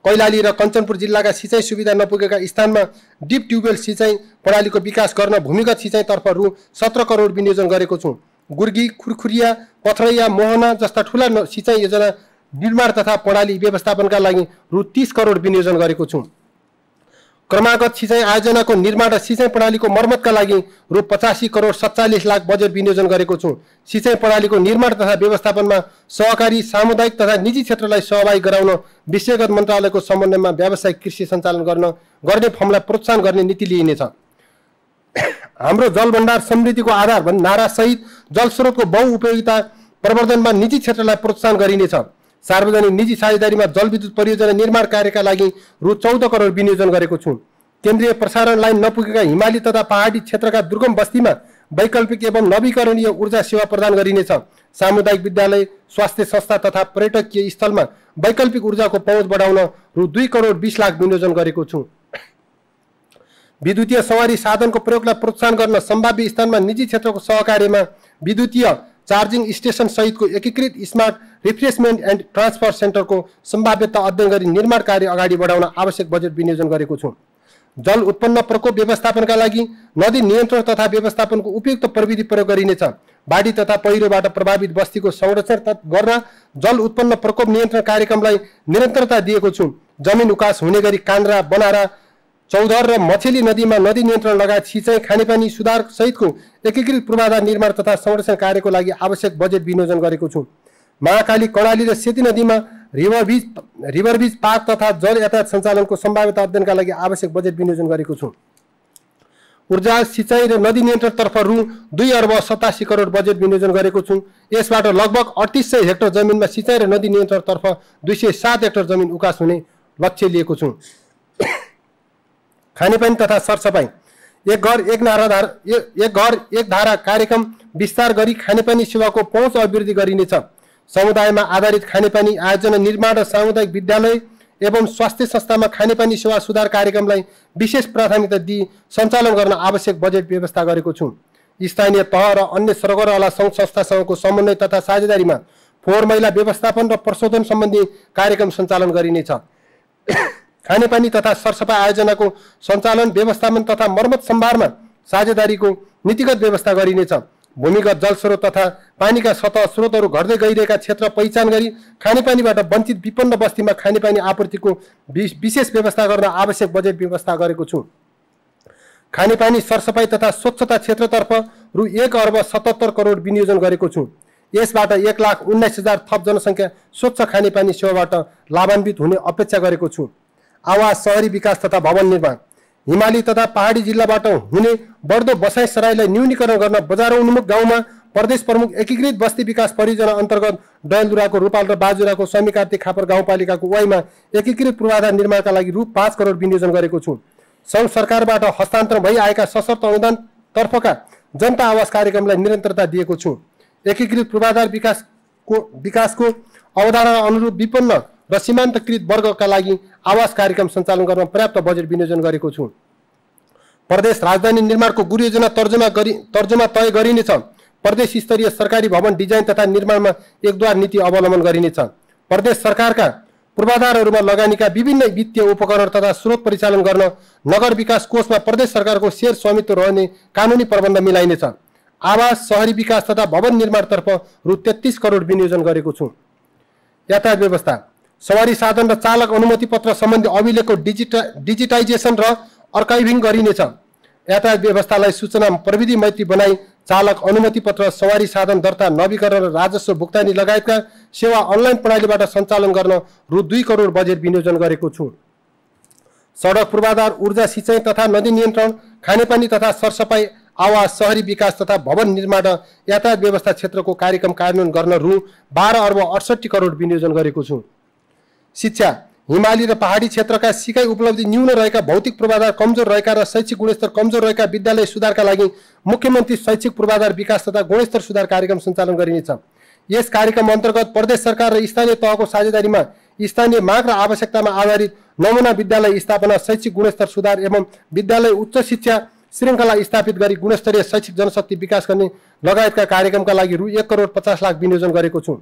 Speaker 1: कैलाली र कञ्चनपुर जिल्लाका सिँचाइ सुविधा नपुगेका स्थानमा डिप ट्युबवेल सिँचाइ प्रणालीको विकास गर्न भूमिगत सिँचाइतर्फ रु 17 करोड विनियोजन गरेको छु। गुर्गी, खुरखुरिया, पथरैया, मोहना जस्ता ठुला सिँचाइ योजना निर्माण तथा प्रणाली व्यवस्थापनका लागि रु 30 करोड विनियोजन गरेको छु। क्रमागत सिँचाइ आयोजनाको निर्माण र सिँचाइ प्रणालीको मर्मतका लागि रु 85 करोड 47 लाख बजेट विनियोजन गरेको छु। सिँचाइ प्रणालीको निर्माण तथा व्यवस्थापनमा सहकारी, सामुदायिक तथा निजी क्षेत्रलाई सहभागी गराउन विषयगत मन्त्रालयको समन्वयमा व्यावसायिक कृषि सञ्चालन गर्ने फर्मलाई प्रोत्साहन गर्ने नीति लिइनेछ। हाम्रो जलभण्डार समृद्धिको आधार भन्ने नारासहित जलस्रोतको बहुउपयोगिता प्रवर्धनमा निजी क्षेत्रलाई प्रोत्साहन गरिनेछ। सार्वजनिक निजी साझेदारीमा जलविद्युत परियोजना निर्माण कार्यका लागि रु 14 करोड विनियोजन गरेको छु। केन्द्रीय प्रसारण लाइन नपुगेका हिमाली तथा पहाडी क्षेत्रका दुर्गम बस्तीमा वैकल्पिक एवं नवीकरणीय ऊर्जा सेवा प्रदान गरिनेछ। सामुदायिक विद्यालय, स्वास्थ्य संस्था तथा पर्यटकीय स्थलमा वैकल्पिक ऊर्जाको पहुँच बढाउन रु 2 करोड 20 लाख विनियोजन गरेको छु। विद्युतीय सवारी साधनको प्रयोगलाई प्रोत्साहन गर्न सम्भाव्य स्थानमा निजी क्षेत्रको सहकार्यमा विद्युतीय चार्जिङ स्टेसन सहितको एकीकृत स्मार्ट रिफ्रेसमेन्ट एन्ड ट्रान्सफर सेन्टरको सम्भाव्यता अध्ययन गरी निर्माण कार्य अगाडि बढाउन आवश्यक बजेट विनियोजन गरेको छु। जल उत्पन्न प्रकोप व्यवस्थापनका लागि नदी नियन्त्रण तथा व्यवस्थापनको उपयुक्त प्रविधि प्रयोग गरिनेछ। बाढी तथा पहिरोबाट प्रभावित बस्तीको संरक्षण गर्न जल उत्पन्न प्रकोप नियन्त्रण कार्यक्रमलाई निरन्तरता दिएको छु। जमिन उकास हुने गरी कान्द्रा, बनारा, चौधर र मछेली नदीमा नदी नियन्त्रण लगायत सिँचाइ, खानेपानी सुधार सहितको एकीकृत पूर्वाधार निर्माण तथा संरक्षण कार्यको लागि आवश्यक बजेट विनियोजन गरेको छु। महाकाली, कर्णाली र सेती नदीमा रिभरब्रिज पार्क तथा जल यातायात सञ्चालनको सम्भाव्यता अध्ययनका लागि आवश्यक बजेट विनियोजन गरेको छु। ऊर्जा, सिँचाइ र नदी नियन्त्रणतर्फ रु 2,87 करोड बजेट विनियोजन गरेको छु। यसबाट लगभग 3800 हेक्टर जमिनमा सिँचाइ र नदी नियन्त्रणतर्फ 207 हेक्टर जमिन उकास हुने लक्ष्य लिएको छु। खानेपानी तथा सरसफाइ, एक घर एक धारा कार्यक्रम विस्तार गरी खानेपानी सेवाको पहुँच अभिवृद्धि गरिनेछ। समुदायमा आधारित खानेपानी आयोजना निर्माण र सामुदायिक विद्यालय एवं स्वास्थ्य संस्थामा खानेपानी सेवा सुधार कार्यक्रमलाई विशेष प्राथमिकता दिई सञ्चालन गर्न आवश्यक बजेट व्यवस्था गरेको छु। स्थानीय तह र अन्य सरकारवाला सङ्घ संस्थासँगको समन्वय तथा साझेदारीमा फोहोर मैला व्यवस्थापन र प्रशोधन सम्बन्धी कार्यक्रम सञ्चालन गरिनेछ। खानेपानी तथा सरसफाई आयोजनाको सञ्चालन, व्यवस्थापन तथा मर्मत सम्भारमा साझेदारीको नीतिगत व्यवस्था गरिनेछ। भूमिगत जलस्रोत तथा पानीका सतह स्रोतहरू घट्दै गइरहेका क्षेत्र पहिचान गरी खानेपानीबाट वञ्चित विपन्न बस्तीमा खानेपानी आपूर्तिको विशेष व्यवस्था गर्न आवश्यक बजेट व्यवस्था गरेको छु। खानेपानी सरसफाई तथा स्वच्छता क्षेत्रतर्फ रु 1 अर्ब 77 करोड विनियोजन गरेको छु। यसबाट 1,19,000 थप जनसङ्ख्या स्वच्छ खानेपानी सेवाबाट लाभान्वित हुने अपेक्षा गरेको छु। आवास, शहरी विकास तथा भवन निर्माण। हिमाली तथा पहाडी जिल्लाबाट हुने बढ्दो बसाइसराईलाई न्यूनीकरण गर्न बजार उन्मुख गाउँमा प्रदेश प्रमुख एकीकृत बस्ती विकास परियोजना अन्तर्गत डयलधुराको रूपाल र बाजुराको समीकार्ती खापर गाउँपालिकाको वाइमा एकीकृत पूर्वाधार निर्माणका लागि रु 5 करोड विनियोजन गरेको छु। सङ्घ सरकारबाट हस्तान्तरण भइआएका सशर्त अनुदान तर्फका जनता आवास कार्यक्रमलाई निरन्तरता दिएको छु। एकीकृत पूर्वाधार विकासको अवधारणा अनुरूप विपन्न र सीमान्तकृत वर्गका लागि आवास कार्यक्रम सञ्चालन गर्न पर्याप्त बजेट विनियोजन गरेको छु। प्रदेश राजधानी निर्माणको गुरु योजना तर्जुमा तय गरिनेछ। प्रदेश स्तरीय सरकारी भवन डिजाइन तथा निर्माणमा एकद्वार नीति अवलम्बन गरिनेछ। प्रदेश सरकारका पूर्वाधारहरूमा लगानीका विभिन्न वित्तीय उपकरण तथा स्रोत परिचालन गर्न नगर विकास कोषमा प्रदेश सरकारको शेयर स्वामित्व रहने कानुनी प्रबन्ध मिलाइनेछ। आवास, शहरी विकास तथा भवन निर्माणतर्फ रु 33 करोड विनियोजन गरेको छु। यातायात व्यवस्था। सवारी साधन र चालक अनुमति पत्र सम्बन्धी अभिलेखको डिजिटाइजेसन र अर्काइभिङ गरिनेछ। यातायात व्यवस्थालाई सूचना प्रविधि मैत्री बनाई चालक अनुमति पत्र, सवारी साधन दर्ता, नवीकरण र राजस्व भुक्तानी लगायतका सेवा अनलाइन प्रणालीबाट सञ्चालन गर्न रु 2 करोड बजेट विनियोजन गरेको छु। सडक पूर्वाधार, ऊर्जा, सिँचाइ तथा नदी नियन्त्रण, खानेपानी तथा सरसफाई, आवास, शहरी विकास तथा भवन निर्माण, यातायात व्यवस्था क्षेत्रको कार्यक्रम कार्यान्वयन गर्न रु 12 अर्ब 68 करोड विनियोजन गरेको छु। शिक्षा। हिमाली र पहाडी क्षेत्रका सिकाइ उपलब्धि न्यून रहेका, भौतिक पूर्वाधार कमजोर रहेका र शैक्षिक गुणस्तर कमजोर रहेका विद्यालय सुधारका लागि मुख्यमन्त्री शैक्षिक पूर्वाधार विकास तथा गुणस्तर सुधार कार्यक्रम सञ्चालन गरिनेछ। यस कार्यक्रम अन्तर्गत प्रदेश सरकार र स्थानीय तहको साझेदारीमा स्थानीय माग र आवश्यकतामा आधारित नमुना विद्यालय स्थापना, शैक्षिक गुणस्तर सुधार एवं विद्यालय उच्च शिक्षा श्रृङ्खला स्थापित गरी गुणस्तरीय शैक्षिक जनशक्ति विकास गर्ने लगायतका कार्यक्रमका लागि रु 1 करोड 50 लाख विनियोजन गरेको छु।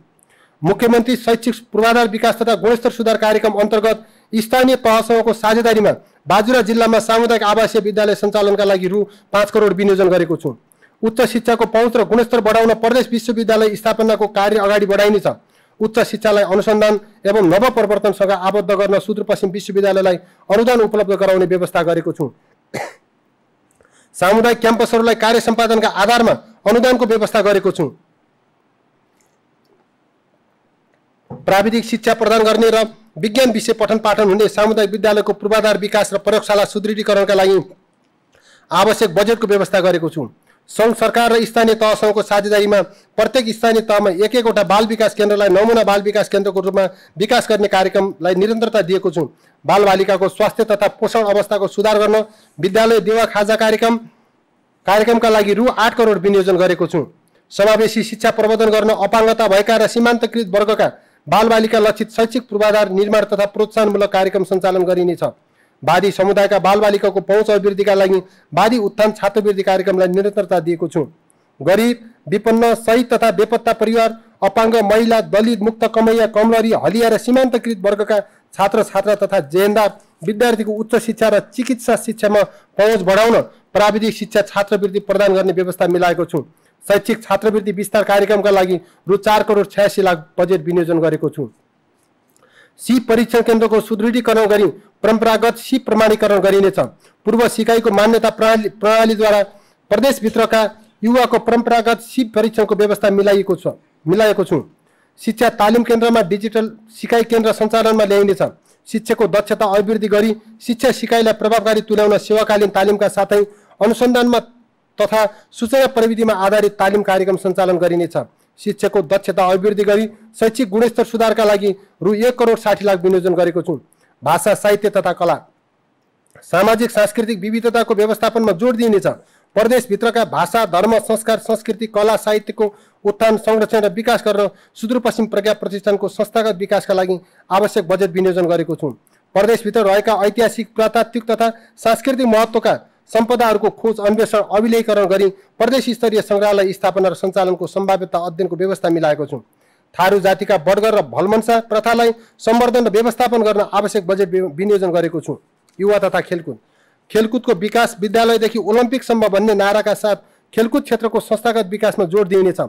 Speaker 1: मुख्यमन्त्री शैक्षिक पूर्वाधार विकास तथा गुणस्तर सुधार कार्यक्रम अन्तर्गत स्थानीय तहसँगको साझेदारीमा बाजुरा जिल्लामा सामुदायिक आवासीय विद्यालय सञ्चालनका लागि रु 5 करोड विनियोजन गरेको छु। उच्च शिक्षाको पहुँच र गुणस्तर बढाउन प्रदेश विश्वविद्यालय स्थापनाको कार्य अगाडि बढाइनेछ। उच्च शिक्षालाई अनुसन्धान एवं नवप्रवर्तनसँग आबद्ध गर्न सुदूरपश्चिम विश्वविद्यालयलाई अनुदान उपलब्ध गराउने व्यवस्था गरेको छु। सामुदायिक क्याम्पसहरूलाई कार्य सम्पादनका आधारमा अनुदानको व्यवस्था गरेको छु। प्राविधिक शिक्षा प्रदान गर्ने र विज्ञान विषय पठन पाठन हुने सामुदायिक विद्यालयको पूर्वाधार विकास र प्रयोगशाला सुदृढीकरणका लागि आवश्यक बजेटको व्यवस्था गरेको छु। सङ्घ सरकार र स्थानीय तहसँगको साझेदारीमा प्रत्येक स्थानीय तहमा एक-एकवटा बाल विकास केन्द्रलाई नमुना बाल विकास केन्द्रको रूपमा विकास गर्ने कार्यक्रमलाई निरन्तरता दिएको छु। बालबालिकाको स्वास्थ्य तथा पोषण अवस्थाको सुधार गर्न विद्यालय देवा खाजा कार्यक्रमका लागि रु 8 करोड विनियोजन गरेको छु। समावेशी शिक्षा प्रवर्धन गर्न अपाङ्गता भएका र सीमान्तकृत वर्गका बालबालिका लक्षित शैक्षिक पूर्वाधार निर्माण तथा प्रोत्साहनमूलक कार्यक्रम सञ्चालन गरिनेछ। वादी समुदायका बालबालिकाको पहुँच अभिवृद्धिका लागि वादी उत्थान छात्रवृत्ति कार्यक्रमलाई निरन्तरता दिएको छु। गरिब, विपन्न, शहीद तथा बेपत्ता परिवार, अपाङ्ग, महिला, दलित, मुक्त कमैया, कमलरी, हलिया र सीमान्तकृत वर्गका छात्र छात्रा तथा जेहेन्दार विद्यार्थीको उच्च शिक्षा र चिकित्सा शिक्षामा पहुँच बढाउन प्राविधिक शिक्षा छात्रवृत्ति प्रदान गर्ने व्यवस्था मिलाएको छु। शैक्षिक छात्रवृत्ति विस्तार कार्यक्रमका लागि रु 4 करोड 86 लाख बजेट विनियोजन गरेको छु। सिप परीक्षण केन्द्रको सुदृढीकरण गरी परम्परागत सिप प्रमाणीकरण गरिनेछ। पूर्व सिकाइको मान्यता प्रणालीद्वारा प्रदेशभित्रका युवाको परम्परागत सिप परीक्षणको व्यवस्था मिलाएको छु। शिक्षा तालिम केन्द्रमा डिजिटल सिकाइ केन्द्र सञ्चालनमा ल्याइनेछ। शिक्षाको दक्षता अभिवृद्धि गरी शिक्षा सिकाइलाई प्रभावकारी तुल्याउन सेवाकालीन तालिमका साथै अनुसन्धानमा तथा सूचना प्रविधिमा आधारित तालिम कार्यक्रम सञ्चालन गरिनेछ। शिक्षाको दक्षता अभिवृद्धि गरी शैक्षिक गुणस्तर सुधारका लागि रु 1 करोड 60 लाख विनियोजन गरेको छु। भाषा, साहित्य तथा कला। सामाजिक सांस्कृतिक विविधताको व्यवस्थापनमा जोड दिइनेछ। प्रदेशभित्रका भाषा, धर्म, संस्कार, संस्कृति, कला, साहित्यको उत्थान, संरक्षण र विकास गर्न सुदूरपश्चिम प्रज्ञा प्रतिष्ठानको संस्थागत विकासका लागि आवश्यक बजेट विनियोजन गरेको छु। प्रदेशभित्र रहेका ऐतिहासिक, पुरातात्विक तथा सांस्कृतिक महत्त्वका सम्पदाहरूको खोज, अन्वेषण, अभिलेखीकरण गरी प्रदेश स्तरीय सङ्ग्रहालय स्थापना र सञ्चालनको सम्भाव्यता अध्ययनको व्यवस्था मिलाएको छु। थारू जातिका बर्गर र भलमनसा प्रथालाई सम्वर्धन र व्यवस्थापन गर्न आवश्यक बजेट विनियोजन गरेको छु। युवा तथा खेलकुद खेलकुदको विकास विद्यालयदेखि ओलम्पिकसम्म भन्ने नाराका साथ खेलकुद क्षेत्रको संस्थागत विकासमा जोड दिइनेछ।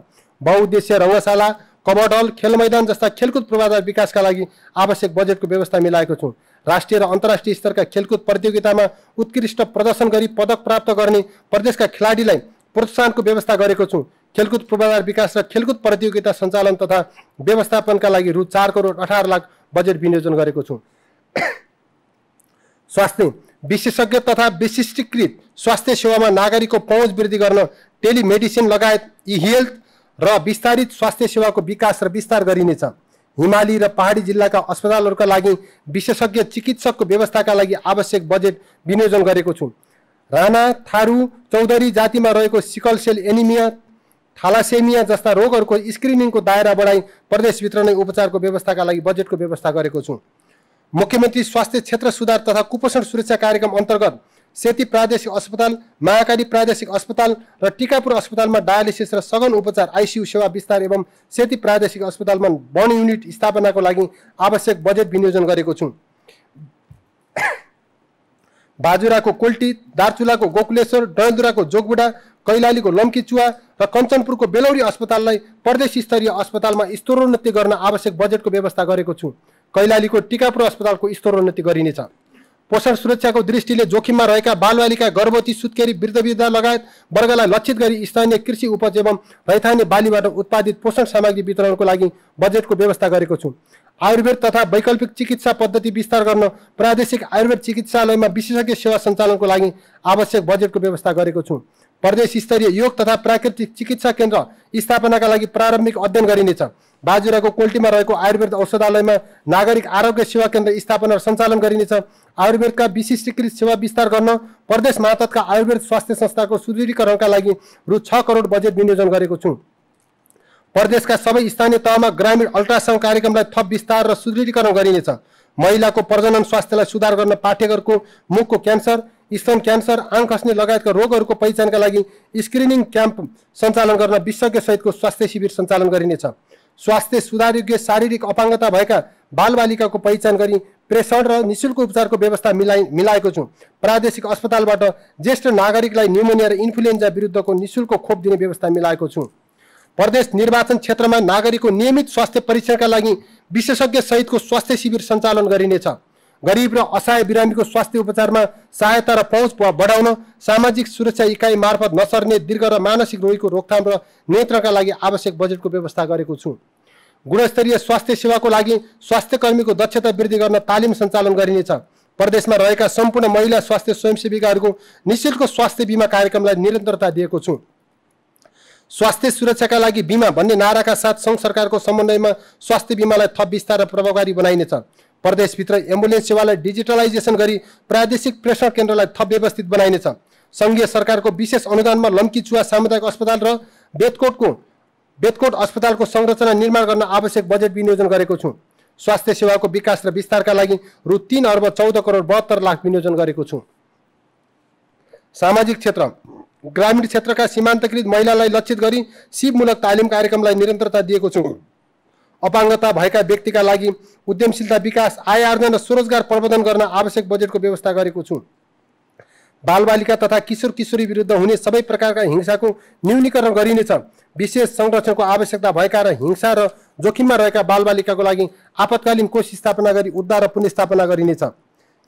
Speaker 1: बहुउद्देश्य रङ्गशाला, कबड्डी हल, खेल मैदान जस्ता खेलकुद पूर्वाधार विकासका लागि आवश्यक बजेटको व्यवस्था मिलाएको छु। राष्ट्रिय र अन्तर्राष्ट्रिय स्तरका खेलकुद प्रतियोगितामा उत्कृष्ट प्रदर्शन गरी पदक प्राप्त गर्ने प्रदेशका खेलाडीलाई प्रोत्साहनको व्यवस्था गरेको छु। खेलकुद पूर्वाधार विकास र खेलकुद प्रतियोगिता सञ्चालन तथा व्यवस्थापनका लागि रु 4 करोड 18 लाख बजेट विनियोजन गरेको छु। स्वास्थ्य विशेषज्ञ तथा विशिष्टीकृत स्वास्थ्य सेवामा नागरिकको पहुँच वृद्धि गर्न टेलिमेडिसिन लगायत ई-हेल्थ र विस्तारित स्वास्थ्य सेवाको विकास र विस्तार गरिनेछ। हिमाली र पहाडी जिल्लाका अस्पतालहरूका लागि विशेषज्ञ चिकित्सकको व्यवस्थाका लागि आवश्यक बजेट विनियोजन गरेको छु। राणा, थारू, चौधरी जातिमा रहेको सिकल सेल एनिमिया, थ्यालासेमिया जस्ता रोगहरूको स्क्रिनिङको दायरा बढाई प्रदेशभित्र नै उपचारको व्यवस्थाका लागि बजेटको व्यवस्था गरेको छु। मुख्यमन्त्री स्वास्थ्य क्षेत्र सुधार तथा कुपोषण सुरक्षा कार्यक्रम अन्तर्गत सेती प्रादेशिक अस्पताल, महाकाली प्रादेशिक अस्पताल र टिकापुर अस्पतालमा डायलिसिस र सघन उपचार आइसियु सेवा विस्तार एवं सेती प्रादेशिक अस्पतालमा बर्न युनिट स्थापनाको लागि आवश्यक बजेट विनियोजन गरेको छु। बाजुराको कोल्टी, दार्चुलाको गोकुलेश्वर, डडेलधुराको जोगबुढा, कैलालीको लम्कीचुवा र कञ्चनपुरको बेलौरी अस्पताललाई प्रदेश स्तरीय अस्पतालमा स्तरोन्नति गर्न आवश्यक बजेटको व्यवस्था गरेको छु। कैलालीको टिकापुर अस्पतालको स्तरोन्नति गरिनेछ। पोषण सुरक्षाको दृष्टिले जोखिममा रहेका बालबालिका, गर्भवती, सुत्केरी, वृद्ध लगायत वर्गलाई लक्षित गरी स्थानीय कृषि उपज एवं रैथाने बालीबाट उत्पादित पोषण सामग्री वितरणको लागि बजेटको व्यवस्था गरेको छु। आयुर्वेद तथा वैकल्पिक चिकित्सा पद्धति विस्तार गर्न प्रादेशिक आयुर्वेद चिकित्सालयमा विशेषज्ञ सेवा सञ्चालनको लागि आवश्यक बजेटको व्यवस्था गरेको छु। प्रदेश स्तरीय योग तथा प्राकृतिक चिकित्सा केन्द्र स्थापनाका लागि प्रारम्भिक अध्ययन गरिनेछ। बाजुराको कोल्टीमा रहेको आयुर्वेद औषधालयमा नागरिक आरोग्य सेवा केन्द्र स्थापना र सञ्चालन गरिनेछ। आयुर्वेदका विशिष्टीकृत सेवा विस्तार गर्न प्रदेश मातहतका आयुर्वेद स्वास्थ्य संस्थाको सुदृढीकरणका लागि रु 6 करोड बजेट विनियोजन गरेको छु। प्रदेशका सबै स्थानीय तहमा ग्रामीण अल्ट्रासाउन्ड कार्यक्रमलाई थप विस्तार र सुदृढीकरण गरिनेछ। महिलाको प्रजनन स्वास्थ्यलाई सुधार गर्न पाठेघरको मुखको क्यान्सर, स्तन क्यान्सर, आङ खस्ने लगायतका रोगहरूको पहिचानका लागि स्क्रिनिङ क्याम्प सञ्चालन गर्न विशेषज्ञ सहितको स्वास्थ्य शिविर सञ्चालन गरिनेछ। स्वास्थ्य सुधारयोग्य शारीरिक अपाङ्गता भएका बालबालिकाको पहिचान गरी प्रेषण र निःशुल्क उपचारको व्यवस्था मिलाएको छु। प्रादेशिक अस्पतालबाट ज्येष्ठ नागरिकलाई न्युमोनिया र इन्फ्लुएन्जा विरुद्धको निःशुल्क खोप दिने व्यवस्था मिलाएको छु। प्रदेश निर्वाचन क्षेत्रमा नागरिकको नियमित स्वास्थ्य परीक्षणका लागि विशेषज्ञ सहितको स्वास्थ्य शिविर सञ्चालन गरिनेछ। गरिब र असहाय बिरामीको स्वास्थ्य उपचारमा सहायता र पहुँच बढाउन सामाजिक सुरक्षा इकाइ मार्फत नसर्ने दीर्घ र मानसिक रोगीको रोकथाम र नियन्त्रणका लागि आवश्यक बजेटको व्यवस्था गरेको छु। गुणस्तरीय स्वास्थ्य सेवाको लागि स्वास्थ्य कर्मीको दक्षता वृद्धि गर्न तालिम सञ्चालन गरिनेछ। प्रदेशमा रहेका सम्पूर्ण महिला स्वास्थ्य स्वयंसेविकाहरूको निःशुल्क स्वास्थ्य बिमा कार्यक्रमलाई निरन्तरता दिएको छु। स्वास्थ्य सुरक्षाका लागि बिमा भन्ने नाराका साथ सङ्घ सरकारको समन्वयमा स्वास्थ्य बिमालाई थप विस्तार र प्रभावकारी बनाइनेछ। प्रदेशभित्र एम्बुलेन्स सेवालाई डिजिटलाइजेसन गरी प्रादेशिक प्रेषण केन्द्रलाई थप व्यवस्थित बनाइनेछ। सङ्घीय सरकारको विशेष अनुदानमा लम्कीचुवा सामुदायिक अस्पताल र बेतकोट अस्पतालको संरचना निर्माण गर्न आवश्यक बजेट विनियोजन गरेको छु। स्वास्थ्य सेवाको विकास र विस्तारका लागि रु 3 अर्ब 14 करोड 72 लाख विनियोजन गरेको छु। सामाजिक क्षेत्र ग्रामीण क्षेत्रका सीमान्तकृत महिलालाई लक्षित गरी सिपमूलक तालिम कार्यक्रमलाई निरन्तरता दिएको छु। अपाङ्गता भएका व्यक्तिका लागि उद्यमशीलता विकास, आय आर्जन र स्वरोजगार प्रबन्धन गर्न आवश्यक बजेटको व्यवस्था गरेको छु। बालबालिका तथा किशोर किशोरी विरुद्ध हुने सबै प्रकारका हिंसाको न्यूनीकरण गरिनेछ। विशेष संरक्षणको आवश्यकता भएका र हिंसा र जोखिममा रहेका बालबालिकाको लागि आपतकालीन कोष स्थापना गरी उद्धार र पुनर्स्थापना गरिनेछ।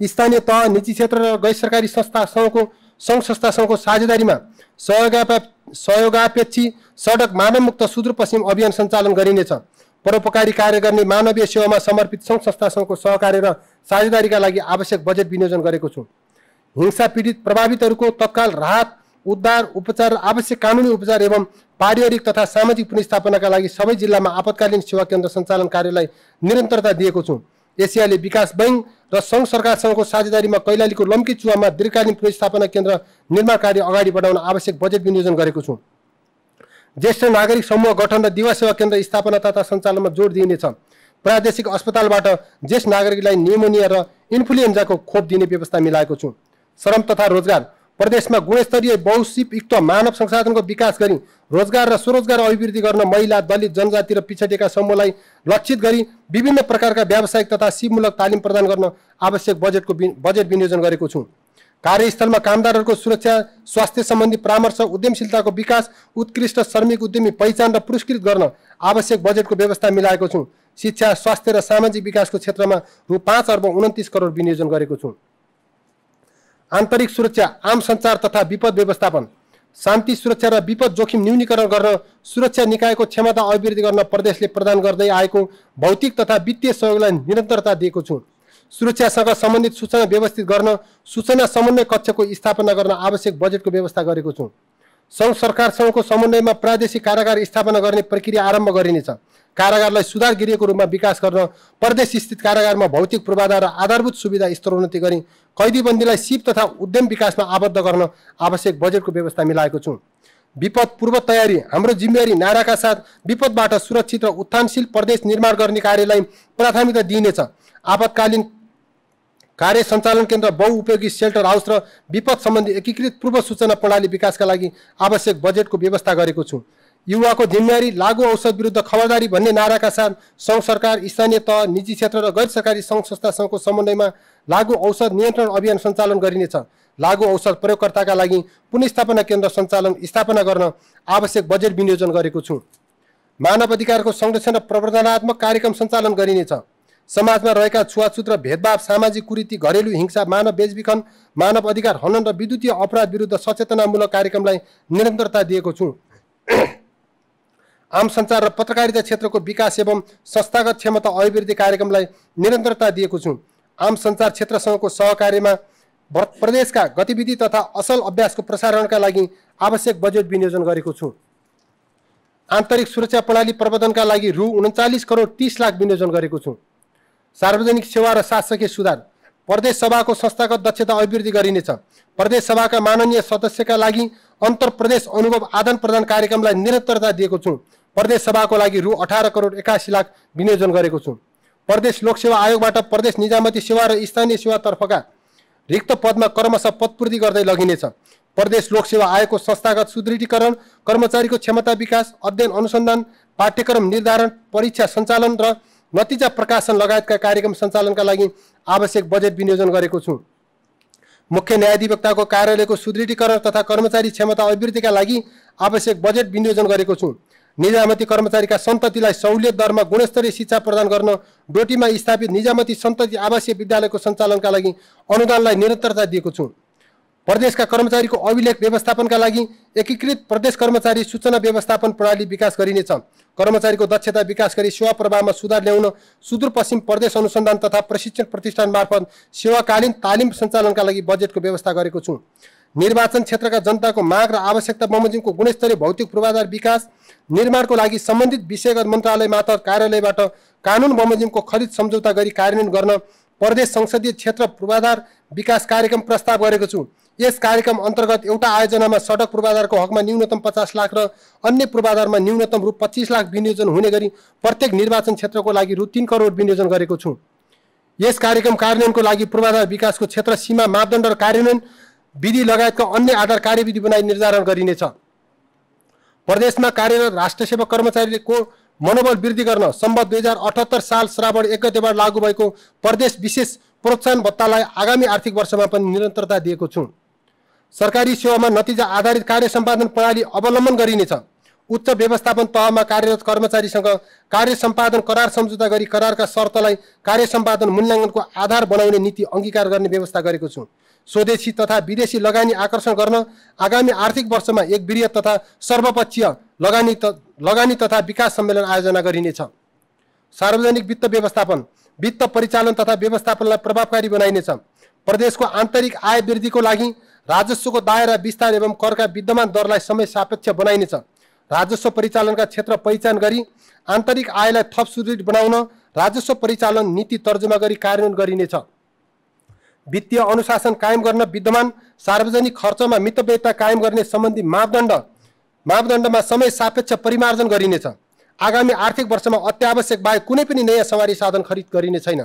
Speaker 1: स्थानीय तह, निजी क्षेत्र र गैर सरकारी सङ्घ संस्थासँगको साझेदारीमा सहयोगापेक्षी सडक मानवमुक्त सुदूरपश्चिम अभियान सञ्चालन गरिनेछ। परोपकारी कार्य गर्ने मानवीय सेवामा समर्पित सङ्घ संस्थासँगको सहकार्य र साझेदारीका लागि आवश्यक बजेट विनियोजन गरेको छु। हिंसा पीडित प्रभावितहरूको तत्काल राहत, उद्धार, उपचार र आवश्यक कानुनी उपचार एवं पारिवारिक तथा सामाजिक पुनर्स्थापनाका लागि सबै जिल्लामा आपतकालीन सेवा केन्द्र सञ्चालन कार्यलाई निरन्तरता दिएको छु। एसियाली विकास बैंक र सङ्घ सरकारसँगको साझेदारीमा कैलालीको लम्कीचुवामा दीर्घकालीन पुनर्स्थापना केन्द्र निर्माण कार्य अगाडि बढाउन आवश्यक बजेट विनियोजन गरेको छु। ज्येष्ठ नागरिक समूह गठन र दिवा सेवा केन्द्र स्थापना तथा सञ्चालनमा जोड दिइनेछ। प्रादेशिक अस्पतालबाट ज्येष्ठ नागरिकलाई न्युमोनिया र इन्फ्लुएन्जाको खोप दिने व्यवस्था मिलाएको छु। श्रम तथा रोजगार प्रदेशमा गुणस्तरीय बहुसिपयुक्त मानव संसाधनको विकास गरी रोजगार र स्वरोजगार अभिवृद्धि गर्न महिला, दलित, जनजाति र पिछडिएका समूहलाई लक्षित गरी विभिन्न प्रकारका व्यावसायिक तथा सिपमूलक तालिम प्रदान गर्न आवश्यक बजेट विनियोजन गरेको छु। कार्यस्थलमा कामदारहरूको सुरक्षा, स्वास्थ्य सम्बन्धी परामर्श, उद्यमशीलताको विकास, उत्कृष्ट श्रमिक उद्यमी पहिचान र पुरस्कृत गर्न आवश्यक बजेटको व्यवस्था मिलाएको छु। शिक्षा, स्वास्थ्य र सामाजिक विकासको क्षेत्रमा रु 5 अर्ब 29 करोड विनियोजन गरेको छु। आन्तरिक सुरक्षा, आम सञ्चार तथा विपद व्यवस्थापन, शान्ति सुरक्षा र विपद जोखिम न्यूनीकरण गर्न सुरक्षा निकायको क्षमता अभिवृद्धि गर्न प्रदेशले प्रदान गर्दै आएको भौतिक तथा वित्तीय सहयोगलाई निरन्तरता दिएको छु। सुरक्षासँग सम्बन्धित सूचना व्यवस्थित गर्न सूचना समन्वय कक्षको स्थापना गर्न आवश्यक बजेटको व्यवस्था गरेको छु। सङ्घ सरकारसँगको समन्वयमा प्रादेशिक कारागार स्थापना गर्ने प्रक्रिया आरम्भ गरिनेछ। कारागारलाई सुधार गृहको रूपमा विकास गर्न प्रदेश स्थित कारागारमा भौतिक पूर्वाधार र आधारभूत सुविधा स्तरोन्नति गरी कैदीबन्दीलाई सिप तथा उद्यम विकासमा आबद्ध गर्न आवश्यक बजेटको व्यवस्था मिलाएको छु। विपद पूर्व तयारी हाम्रो जिम्मेवारी नाराका साथ विपदबाट सुरक्षित र उत्थानशील प्रदेश निर्माण गर्ने कार्यलाई प्राथमिकता दिइनेछ। आपतकालीन कार्य सञ्चालन केन्द्र, बहुउपयोगी सेल्टर हाउस र विपद सम्बन्धी एकीकृत पूर्व सूचना प्रणाली विकासका लागि आवश्यक बजेटको व्यवस्था गरेको छु। युवाको जिम्मेवारी लागु औषध विरुद्ध खबरदारी भन्ने नाराका साथ सङ्घ सरकार, स्थानीय तह, निजी क्षेत्र र गैर सरकारी सङ्घ संस्थासँगको समन्वयमा लागु औषध नियन्त्रण अभियान सञ्चालन गरिनेछ। लागु औषध प्रयोगकर्ताका लागि पुनर्स्थापना केन्द्र स्थापना गर्न आवश्यक बजेट विनियोजन गरेको छु। मानव अधिकारको संरक्षण र प्रवर्धनात्मक कार्यक्रम सञ्चालन गरिनेछ। समाजमा रहेका छुवाछुत र भेदभाव, सामाजिक कुरीति, घरेलु हिंसा, मानव बेचबिखन, मानव अधिकार हनन र विद्युतीय अपराध विरुद्ध सचेतनामूलक कार्यक्रमलाई निरन्तरता दिएको छु। आम सञ्चार र पत्रकारिता क्षेत्रको विकास एवं संस्थागत क्षमता अभिवृद्धि कार्यक्रमलाई निरन्तरता दिएको छु। आम सञ्चार क्षेत्रसँगको सहकार्यमा प्रदेशका गतिविधि तथा असल अभ्यासको प्रसारणका लागि आवश्यक बजेट विनियोजन गरेको छु। आन्तरिक सुरक्षा प्रणाली प्रबन्धनका लागि रु 39 करोड 30 लाख विनियोजन गरेको छु। सार्वजनिक सेवा र शासकीय सुधार, प्रदेश सभाको संस्थागत दक्षता अभिवृद्धि गरिनेछ। प्रदेश सभाका माननीय सदस्यका लागि अन्तर प्रदेश अनुभव आदान प्रदान कार्यक्रमलाई निरन्तरता दिएको छु। प्रदेश सभाको लागि रु 18 करोड 81 लाख विनियोजन गरेको छु। प्रदेश लोकसेवा आयोगबाट प्रदेश निजामती सेवा र स्थानीय सेवातर्फका रिक्त पदमा क्रमशः पदपूर्ति गर्दै लगिनेछ। प्रदेश लोकसेवा आयोगको संस्थागत सुदृढीकरण, कर्मचारीको क्षमता विकास, अध्ययन अनुसन्धान, पाठ्यक्रम निर्धारण, परीक्षा सञ्चालन र नतिजा प्रकाशन लगायतका कार्यक्रम सञ्चालनका लागि आवश्यक बजेट विनियोजन गरेको छु। मुख्य न्यायाधिवक्ताको कार्यालयको सुदृढीकरण तथा कर्मचारी क्षमता अभिवृद्धिका लागि आवश्यक बजेट विनियोजन गरेको छु। निजामती कर्मचारीका सन्ततिलाई सहुलियत दरमा गुणस्तरीय शिक्षा प्रदान गर्न डोटीमा स्थापित निजामती सन्तति आवासीय विद्यालयको सञ्चालनका लागि अनुदानलाई निरन्तरता दिएको छु। प्रदेशका कर्मचारीको अभिलेख व्यवस्थापनका लागि एकीकृत प्रदेश कर्मचारी सूचना व्यवस्थापन प्रणाली विकास गरिनेछ। कर्मचारीको दक्षता विकास गरी सेवा प्रवाहमा सुधार ल्याउन सुदूरपश्चिम प्रदेश अनुसन्धान तथा प्रशिक्षण प्रतिष्ठान मार्फत सेवाकालीन तालिम सञ्चालनका लागि बजेटको व्यवस्था गरेको छु। निर्वाचन क्षेत्रका जनताको माग र आवश्यकता बमोजिमको गुणस्तरीय भौतिक पूर्वाधार विकास निर्माणको लागि सम्बन्धित विषयगत मन्त्रालय मार्फत कार्यालयबाट कानुन बमोजिमको खरिद सम्झौता गरी कार्यान्वयन गर्न प्रदेश संसदीय क्षेत्र पूर्वाधार विकास कार्यक्रम प्रस्ताव गरेको छु। यस कार्यक्रम अन्तर्गत एउटा आयोजनामा सडक पूर्वाधारको हकमा न्यूनतम 50 लाख र अन्य पूर्वाधारमा न्यूनतम रु 25 लाख विनियोजन हुने गरी प्रत्येक निर्वाचन क्षेत्रको लागि रु 3 करोड विनियोजन गरेको छु। यस कार्यक्रम कार्यान्वयनको लागि पूर्वाधार विकासको क्षेत्र सीमा, मापदण्ड र कार्यान्वयन विधि लगायतका अन्य आधार कार्यविधि बनाई निर्धारण गरिनेछ। प्रदेशमा कार्यरत राष्ट्र सेवा कर्मचारीको मनोबल वृद्धि गर्न सम्बद्ध 2078 साल श्रावण 1 गतेबाट लागू भएको प्रदेश विशेष प्रोत्साहन भत्तालाई आगामी आर्थिक वर्षमा पनि निरन्तरता दिएको छु। सरकारी सेवामा नतिजा आधारित कार्य सम्पादन प्रणाली अवलम्बन गरिनेछ। उच्च व्यवस्थापन तहमा कार्यरत कर्मचारीसँग कार्य सम्पादन करार सम्झौता गरी करारका शर्तलाई कार्य सम्पादन मूल्याङ्कनको आधार बनाउने नीति अंगीकार गर्ने व्यवस्था गरेको छु। स्वदेशी तथा विदेशी लगानी आकर्षण गर्न आगामी आर्थिक वर्षमा एक वृहत तथा सर्वपक्षीय लगानी तथा विकास सम्मेलन आयोजना गरिनेछ। सार्वजनिक वित्त व्यवस्थापन, वित्त परिचालन तथा व्यवस्थापनलाई प्रभावकारी बनाइनेछ। प्रदेशको आन्तरिक आय वृद्धिको लागि राजस्वको दायरा विस्तार एवं करका विद्यमान दरलाई समय सापेक्ष बनाइनेछ। राजस्व परिचालनका क्षेत्र पहिचान गरी आन्तरिक आयलाई थप सुदृढ बनाउन राजस्व परिचालन नीति तर्जुमा गरी कार्यान्वयन गरिनेछ। वित्तीय अनुशासन कायम गर्न विद्यमान सार्वजनिक खर्चमा मितव्ययता कायम गर्ने सम्बन्धी मापदण्डमा समय सापेक्ष परिमार्जन गरिनेछ। आगामी आर्थिक वर्षमा अत्यावश्यक बाहेक कुनै पनि नयाँ सवारी साधन खरिद गरिने छैन।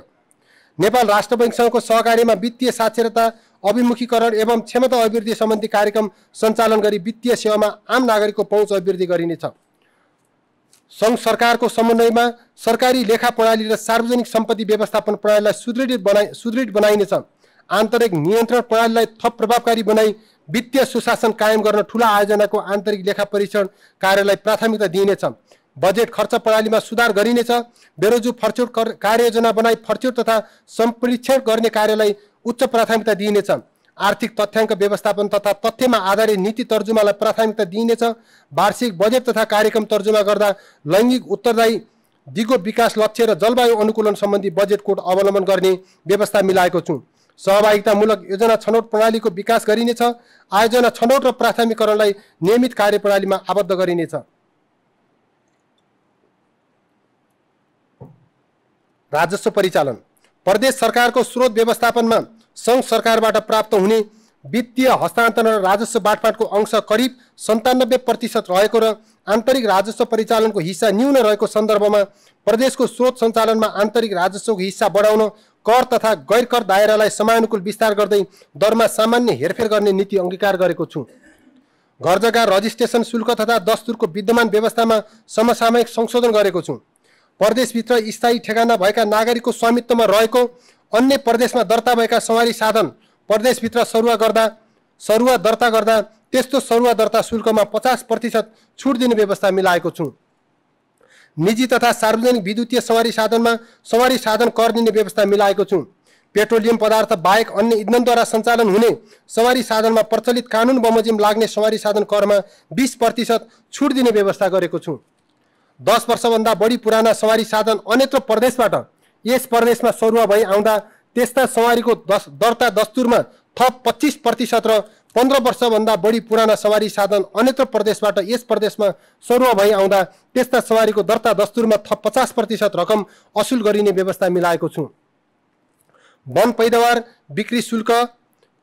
Speaker 1: नेपाल राष्ट्र बैंकसँगको सहकार्यमा वित्तीय साक्षरता अभिमुखीकरण एवं क्षमता अभिवृद्धि सम्बन्धी कार्यक्रम सञ्चालन गरी वित्तीय सेवामा आम नागरिकको पहुँच अभिवृद्धि गरिनेछ। सङ्घ सरकारको समन्वयमा सरकारी लेखा प्रणाली र सार्वजनिक सम्पत्ति व्यवस्थापन प्रणालीलाई सुदृढ बनाइनेछ। आन्तरिक नियन्त्रण प्रणालीलाई थप प्रभावकारी बनाई वित्तीय सुशासन कायम गर्न ठूला आयोजनाको आन्तरिक लेखा परीक्षण कार्यलाई प्राथमिकता दिइनेछ। बजेट खर्च प्रणालीमा सुधार गरिनेछ। बेरोजु फर्चौट कार्ययोजना बनाई फर्चौट तथा सम्प्रेक्षण गर्ने कार्यलाई उच्च प्राथमिकता दिइनेछ। आर्थिक तथ्याङ्क व्यवस्थापन तथा तथ्यमा आधारित नीति तर्जुमालाई प्राथमिकता दिइनेछ। वार्षिक बजेट तथा कार्यक्रम तर्जुमा गर्दा लैङ्गिक उत्तरदायी दिगो विकास लक्ष्य र जलवायु अनुकूलन सम्बन्धी बजेट कोड अवलम्बन गर्ने व्यवस्था मिलाएको छु। सहभागितामूलक योजना छनौट प्रणालीको विकास गरिनेछ। आयोजना छनौट र प्राथमिकरणलाई नियमित कार्यप्रणालीमा आबद्ध गरिनेछ। राजस्व परिचालन प्रदेश सरकारको स्रोत व्यवस्थापनमा सङ्घ सरकारबाट प्राप्त हुने वित्तीय हस्तान्तरण र राजस्व बाँडफाँडको अंश करिब 97% रहेको र आन्तरिक राजस्व परिचालनको हिस्सा न्यून रहेको सन्दर्भमा प्रदेशको स्रोत सञ्चालनमा आन्तरिक राजस्वको हिस्सा बढाउन कर तथा गैर कर दायरालाई समानुकूल विस्तार गर्दै दरमा सामान्य हेरफेर गर्ने नीति अंगीकार गरेको छु। घर जग्गा रजिस्ट्रेसन शुल्क तथा दस्तुरको विद्यमान व्यवस्थामा समसामयिक संशोधन गरेको छु। प्रदेशभित्र स्थायी ठेगाना भएका नागरिकको स्वामित्वमा रहेको अन्य प्रदेशमा दर्ता भएका सवारी साधन प्रदेशभित्र सरुवा दर्ता गर्दा त्यस्तो सरुवा दर्ता शुल्कमा 50% छुट दिने व्यवस्था मिलाएको छु। निजी तथा सार्वजनिक विद्युतीय सवारी साधनमा सवारी साधन कर दिने व्यवस्था मिलाएको छु। पेट्रोलियम पदार्थ बाहेक अन्य इन्धनद्वारा सञ्चालन हुने सवारी साधनमा प्रचलित कानुन बमोजिम लाग्ने सवारी साधन करमा 20% छुट दिने व्यवस्था गरेको छु। 10 वर्षभन्दा बढी पुराना सवारी साधन अन्यत्र प्रदेशबाट यस प्रदेशमा सरुवा भई आउँदा त्यस्ता सवारीको दर्ता दस्तुरमा थप 25% र 15 वर्षभन्दा बढी पुराना सवारी साधन अन्यत्र प्रदेशबाट यस प्रदेशमा सरुवा भई आउँदा त्यस्ता सवारीको दर्ता दस्तुरमा थप 50% रकम असुल गरिने व्यवस्था मिलाएको छु। वन पैदावार बिक्री शुल्क,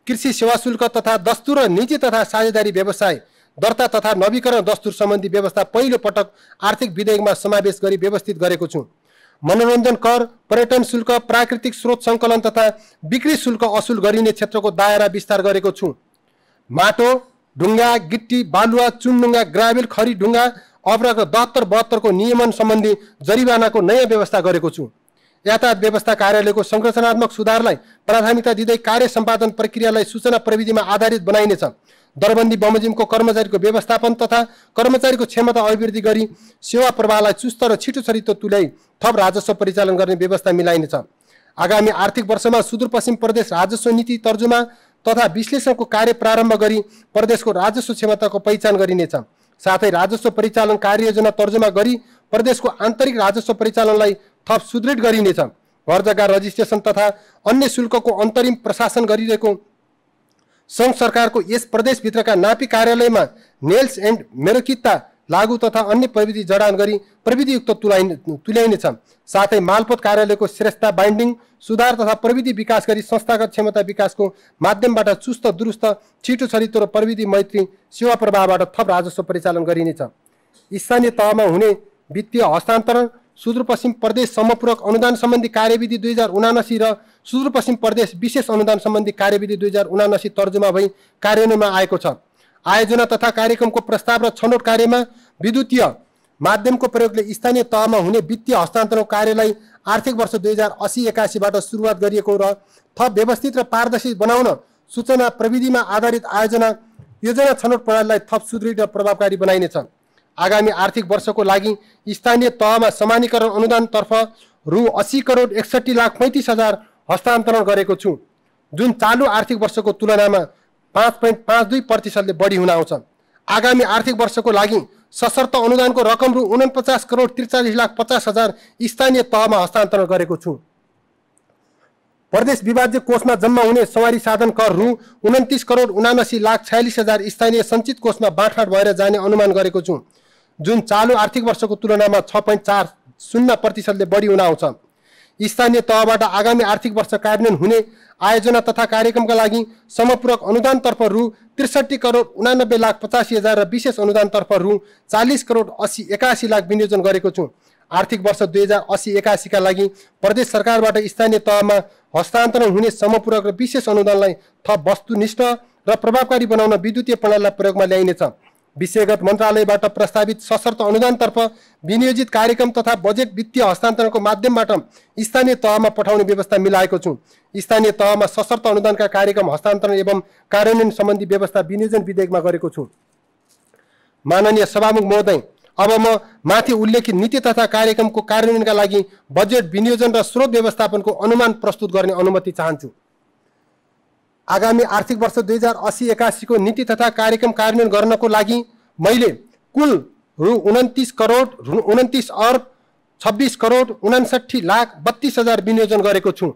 Speaker 1: कृषि सेवा शुल्क तथा दस्तुर र निजी तथा साझेदारी व्यवसाय दर्ता तथा नवीकरण दस्तुर सम्बन्धी व्यवस्था पहिलो पटक आर्थिक विधेयकमा समावेश गरी व्यवस्थित गरेको छु। मनोरञ्जन कर, पर्यटन शुल्क, प्राकृतिक स्रोत सङ्कलन तथा बिक्री शुल्क असुल गरिने क्षेत्रको दायरा विस्तार गरेको छु। माटो, ढुङ्गा, गिट्टी, बालुवा, चुनढुङ्गा, ग्राभेल, खरी ढुङ्गा, अवरक 72 को नियमन सम्बन्धी जरिवानाको नयाँ व्यवस्था गरेको छु। यातायात व्यवस्था कार्यालयको संरचनात्मक सुधारलाई प्राथमिकता दिँदै कार्य सम्पादन प्रक्रियालाई सूचना प्रविधिमा आधारित बनाइनेछ। दरबन्दी बमोजिमको कर्मचारीको व्यवस्थापन तथा कर्मचारीको क्षमता अभिवृद्धि गरी सेवा प्रवाहलाई चुस्त र छिटो छरितो तुल्याई थप राजस्व परिचालन गर्ने व्यवस्था मिलाइनेछ। आगामी आर्थिक वर्षमा सुदूरपश्चिम प्रदेश राजस्व नीति तर्जुमा तथा विश्लेषणको कार्य प्रारम्भ गरी प्रदेशको राजस्व क्षमताको पहिचान गरिनेछ। साथै राजस्व परिचालन कार्ययोजना तर्जुमा गरी प्रदेशको आन्तरिक राजस्व परिचालनलाई थप सुदृढ गरिनेछ। घर जग्गा रजिस्ट्रेसन तथा अन्य शुल्कको अन्तरिम प्रशासन गरिरहेको सङ्घ सरकारको यस प्रदेशभित्रका नापी कार्यालयमा नेल्स एन्ड मेरोकिता लागू तथा अन्य प्रविधि जडान गरी प्रविधियुक्त तुल्याइनेछ। साथै मालपोत कार्यालयको श्रेष्ठता बाइन्डिङ सुधार तथा प्रविधि विकास गरी संस्थागत क्षमता विकासको माध्यमबाट चुस्त दुरुस्त छिटो छरितो र प्रविधि मैत्री सेवा प्रवाहबाट थप राजस्व परिचालन गरिनेछ। स्थानीय तहमा हुने वित्तीय हस्तान्तरण, सुदूरपश्चिम प्रदेश समपूरक अनुदान सम्बन्धी कार्यविधि 2079 र सुदूरपश्चिम प्रदेश विशेष अनुदान सम्बन्धी कार्यविधि 2079 तर्जुमा भई कार्यान्वयनमा आएको छ। आयोजना तथा कार्यक्रमको प्रस्ताव र छनौट कार्यमा विद्युतीय माध्यमको प्रयोगले स्थानीय तहमा हुने वित्तीय हस्तान्तरण कार्यलाई आर्थिक वर्ष 2080-81 बाट सुरुवात गरिएको र थप व्यवस्थित र पारदर्शी बनाउन सूचना प्रविधिमा आधारित योजना छनौट प्रणालीलाई थप सुदृढ र प्रभावकारी बनाइनेछ। आगामी आर्थिक वर्षको लागि स्थानीय तहमा समानीकरण अनुदानतर्फ रु 80,61,35,000 हस्तान्तरण गरेको छु, जुन चालु आर्थिक वर्षको तुलनामा 5.52% बढी हुन आउँछ। आगामी आर्थिक वर्षको लागि सशर्त अनुदानको रकम रु 49,43,50,000 स्थानीय तहमा हस्तान्तरण गरेको छु। प्रदेश विभाज्य कोषमा जम्मा हुने सवारी साधन कर रु 29,79,46,000 स्थानीय सञ्चित कोषमा बाँडफाँड भएर जाने अनुमान गरेको छु, जुन चालु आर्थिक वर्षको तुलनामा 6.40% बढी हुन आउँछ। स्थानीय तहबाट आगामी आर्थिक वर्ष कार्यान्वयन हुने आयोजना तथा कार्यक्रमका लागि समपूरक अनुदानतर्फ रु 63,89,85,000 र विशेष अनुदानतर्फ रु 40,81,00,000 विनियोजन गरेको छु। आर्थिक वर्ष 2080-81 का लागि प्रदेश सरकारबाट स्थानीय तहमा हस्तान्तरण हुने समपूरक र विशेष अनुदानलाई थप वस्तुनिष्ठ र प्रभावकारी बनाउन विद्युतीय प्रणालीलाई प्रयोगमा ल्याइनेछ। विषयगत मन्त्रालयबाट प्रस्तावित सशर्त अनुदानतर्फ विनियोजित कार्यक्रम तथा बजेट वित्तीय हस्तान्तरणको माध्यमबाट स्थानीय तहमा पठाउने व्यवस्था मिलाएको छु। स्थानीय तहमा सशर्त अनुदानका कार्यक्रम हस्तान्तरण एवं कार्यान्वयन सम्बन्धी व्यवस्था विनियोजन विधेयकमा गरेको छु। माननीय सभामुख महोदय, अब म माथि उल्लेखित नीति तथा कार्यक्रमको कार्यान्वयनका लागि बजेट विनियोजन र स्रोत व्यवस्थापनको अनुमान प्रस्तुत गर्ने अनुमति चाहन्छु। आगामी आर्थिक वर्ष 2080-81 को नीति तथा कार्यक्रम कार्यान्वयन गर्नको लागि मैले कुल रु 29 अर्ब 26 करोड 59 लाख 32 हजार विनियोजन गरेको छु।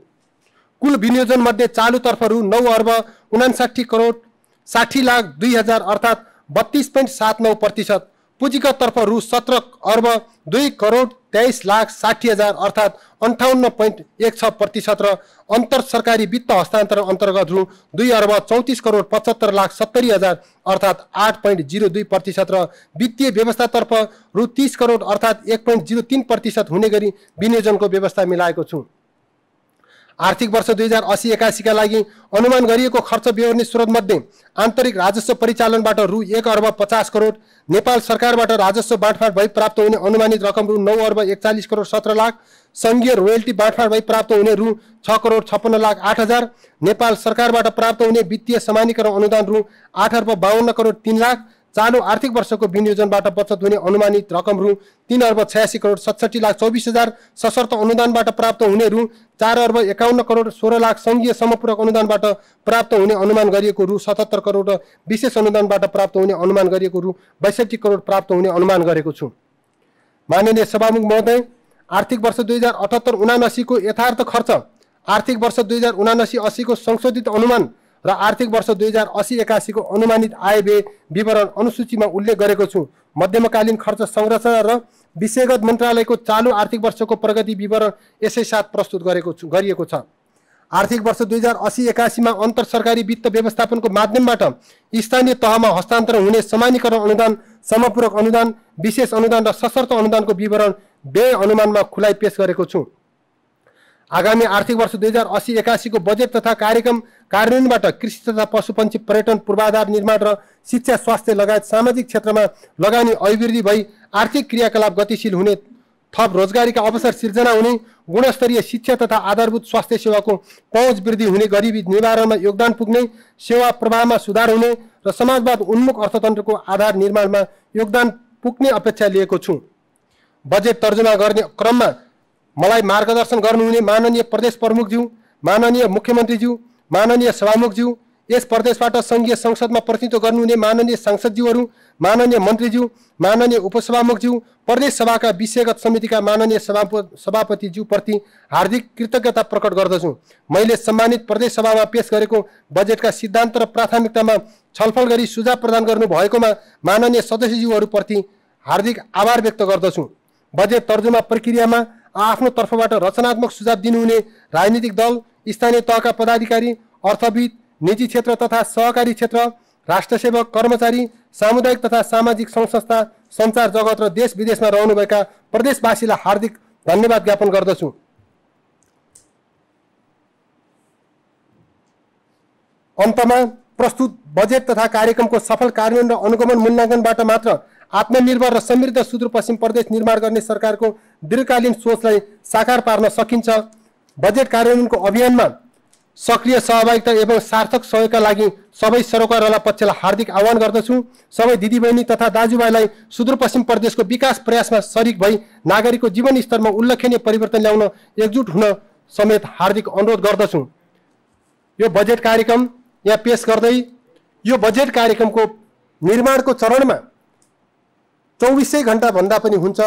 Speaker 1: कुल विनियोजन मध्ये चालुतर्फ रु 9 अर्ब 59 करोड 60 लाख 2 हजार अर्थात् 32.79%, पुँजीगत तर्फ रु 17 अर्ब 2 करोड 23 लाख 60 हजार अर्थात् 58.16% र अन्तर सरकारी वित्त हस्तान्तरण अन्तर्गत रु 2 अर्ब 34 करोड 75 लाख 70 हजार अर्थात् 8.02% र वित्तीय व्यवस्थातर्फ रु 30 करोड अर्थात् 1.03% हुने गरी विनियोजनको व्यवस्था मिलाएको छु। आर्थिक वर्ष 2080-81 का लागि अनुमान गरिएको खर्च बेहोर्ने स्रोत मध्ये आन्तरिक राजस्व परिचालनबाट रु 1 अर्ब 50 करोड, नेपाल सरकारबाट राजस्व बाँडफाँड भई प्राप्त हुने अनुमानित रकम रु 9 अर्ब 41 करोड 17 लाख, संघीय रोयल्टी बाँडफाँड भई प्राप्त हुने रु 6 करोड 56 लाख 8 हजार, नेपाल सरकारबाट प्राप्त हुने वित्तीय समानीकरण अनुदान रु 8 अर्ब 52 करोड 3 लाख, चालू आर्थिक वर्षको विनियोजनबाट बचत हुने अनुमानित रकम रु 3 अर्ब 86 करोड 67 लाख 24 हजार, सशर्त अनुदानबाट प्राप्त हुने रु 4 अर्ब 51 करोड 16 लाख, संघीय समपूरक अनुदानबाट प्राप्त हुने अनुमान गरिएको रु 77 करोड र विशेष अनुदानबाट प्राप्त हुने अनुमान गरिएको रु 62 करोड प्राप्त हुने अनुमान गरेको छु। माननीय सभामुख महोदय, आर्थिक वर्ष 2078-79 को यथार्थ खर्च, आर्थिक वर्ष 2079-80 को संशोधित अनुमान र आर्थिक वर्ष 2080-81 को अनुमानित आय व्यय विवरण अनुसूचीमा उल्लेख गरेको छु। मध्यमकालीन खर्च संरचना र विषयगत मन्त्रालयको चालू आर्थिक वर्षको प्रगति विवरण यसै साथ प्रस्तुत गरिएको छ। आर्थिक वर्ष 2080-81 मा अन्तर सरकारी वित्त व्यवस्थापनको माध्यमबाट स्थानीय तहमा हस्तान्तरण हुने समानीकरण अनुदान, समपूरक अनुदान, विशेष अनुदान र सशर्त अनुदानको विवरण व्यय अनुमानमा खुलाइ पेश गरेको छु। आगामी आर्थिक वर्ष 2080-81 को बजेट तथा कार्यक्रम कार्यान्वयनबाट कृषि तथा पशुपन्छी पर्यटन पूर्वाधार निर्माण र शिक्षा स्वास्थ्य लगायत सामाजिक क्षेत्रमा लगानी अभिवृद्धि भई आर्थिक क्रियाकलाप गतिशील हुने, थप रोजगारीका अवसर सिर्जना हुने, गुणस्तरीय शिक्षा तथा आधारभूत स्वास्थ्य सेवाको पहुँच वृद्धि हुने, गरिबी निवारणमा योगदान पुग्ने, सेवा प्रवाहमा सुधार हुने र समाजवाद उन्मुख अर्थतन्त्रको आधार निर्माणमा योगदान पुग्ने अपेक्षा लिएको छु। बजेट तर्जुमा गर्ने क्रममा मलाई मार्गदर्शन गर्नुहुने माननीय प्रदेश प्रमुखज्यू, माननीय मुख्यमन्त्रीज्यू, माननीय सभामुखज्यू, यस प्रदेशबाट संघीय संसदमा प्रतिनिधित्व गर्नुहुने माननीय सांसदज्यूहरू, माननीय मन्त्रीज्यू, माननीय उपसभामुखज्यू, प्रदेश सभाका विषयगत समितिका माननीय सभापतिज्यूप्रति हार्दिक कृतज्ञता प्रकट गर्दछु। मैले सम्मानित प्रदेश सभामा पेश गरेको बजेटका सिद्धान्त र प्राथमिकतामा छलफल गरी सुझाव प्रदान गर्नुभएकोमा माननीय सदस्यज्यूहरूप्रति हार्दिक आभार व्यक्त गर्दछु। बजेट तर्जुमा प्रक्रियामा आफ्नो तर्फबाट रचनात्मक सुझाव दिनुहुने राजनीतिक दल, स्थानीय तहका पदाधिकारी, अर्थविद, निजी क्षेत्र तथा सहकारी क्षेत्र, राष्ट्रसेवक, कर्मचारी, सामुदायिक तथा सामाजिक संस्था, सञ्चार जगत र देश विदेशमा रहनुभएका प्रदेशवासीलाई हार्दिक धन्यवाद ज्ञापन गर्दछु। अन्तमा प्रस्तुत बजेट तथा कार्यक्रमको सफल कार्यान्वयन र अनुगमन मूल्याङ्कनबाट मात्र आत्मनिर्भर र समृद्ध सुदूरपश्चिम प्रदेश निर्माण गर्ने सरकारको दीर्घकालीन सोचलाई साकार पार्न सकिन्छ। बजेट कार्यान्वयनको अभियानमा सक्रिय सहभागिता एवं सार्थक सहयोगका लागि सबै सरोकारवाला पक्षलाई हार्दिक आह्वान गर्दछु। सबै दिदीबहिनी तथा दाजुभाइलाई सुदूरपश्चिम प्रदेशको विकास प्रयासमा सरिक भई नागरिकको जीवन स्तरमा उल्लेखनीय परिवर्तन ल्याउन एकजुट हुन समेत हार्दिक अनुरोध गर्दछु। यो बजेट कार्यक्रम यहाँ पेश गर्दै यो बजेट कार्यक्रमको निर्माणको चरणमा 24 घण्टा भन्दा पनि हुन्छ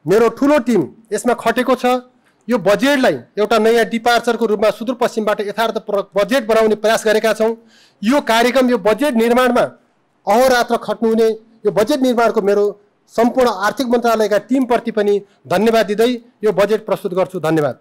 Speaker 1: मेरो ठुलो टिम यसमा खटेको छ। यो बजेटलाई एउटा नयाँ डिपार्चरको रूपमा सुदूरपश्चिमबाट यथार्थ बजेट बनाउने प्रयास गरेका छौँ। यो कार्यक्रम, यो बजेट निर्माणमा अहोरात्र खट्नुहुने यो बजेट निर्माणको मेरो सम्पूर्ण आर्थिक मन्त्रालयका टिमप्रति पनि धन्यवाद दिँदै यो बजेट प्रस्तुत गर्छु। धन्यवाद।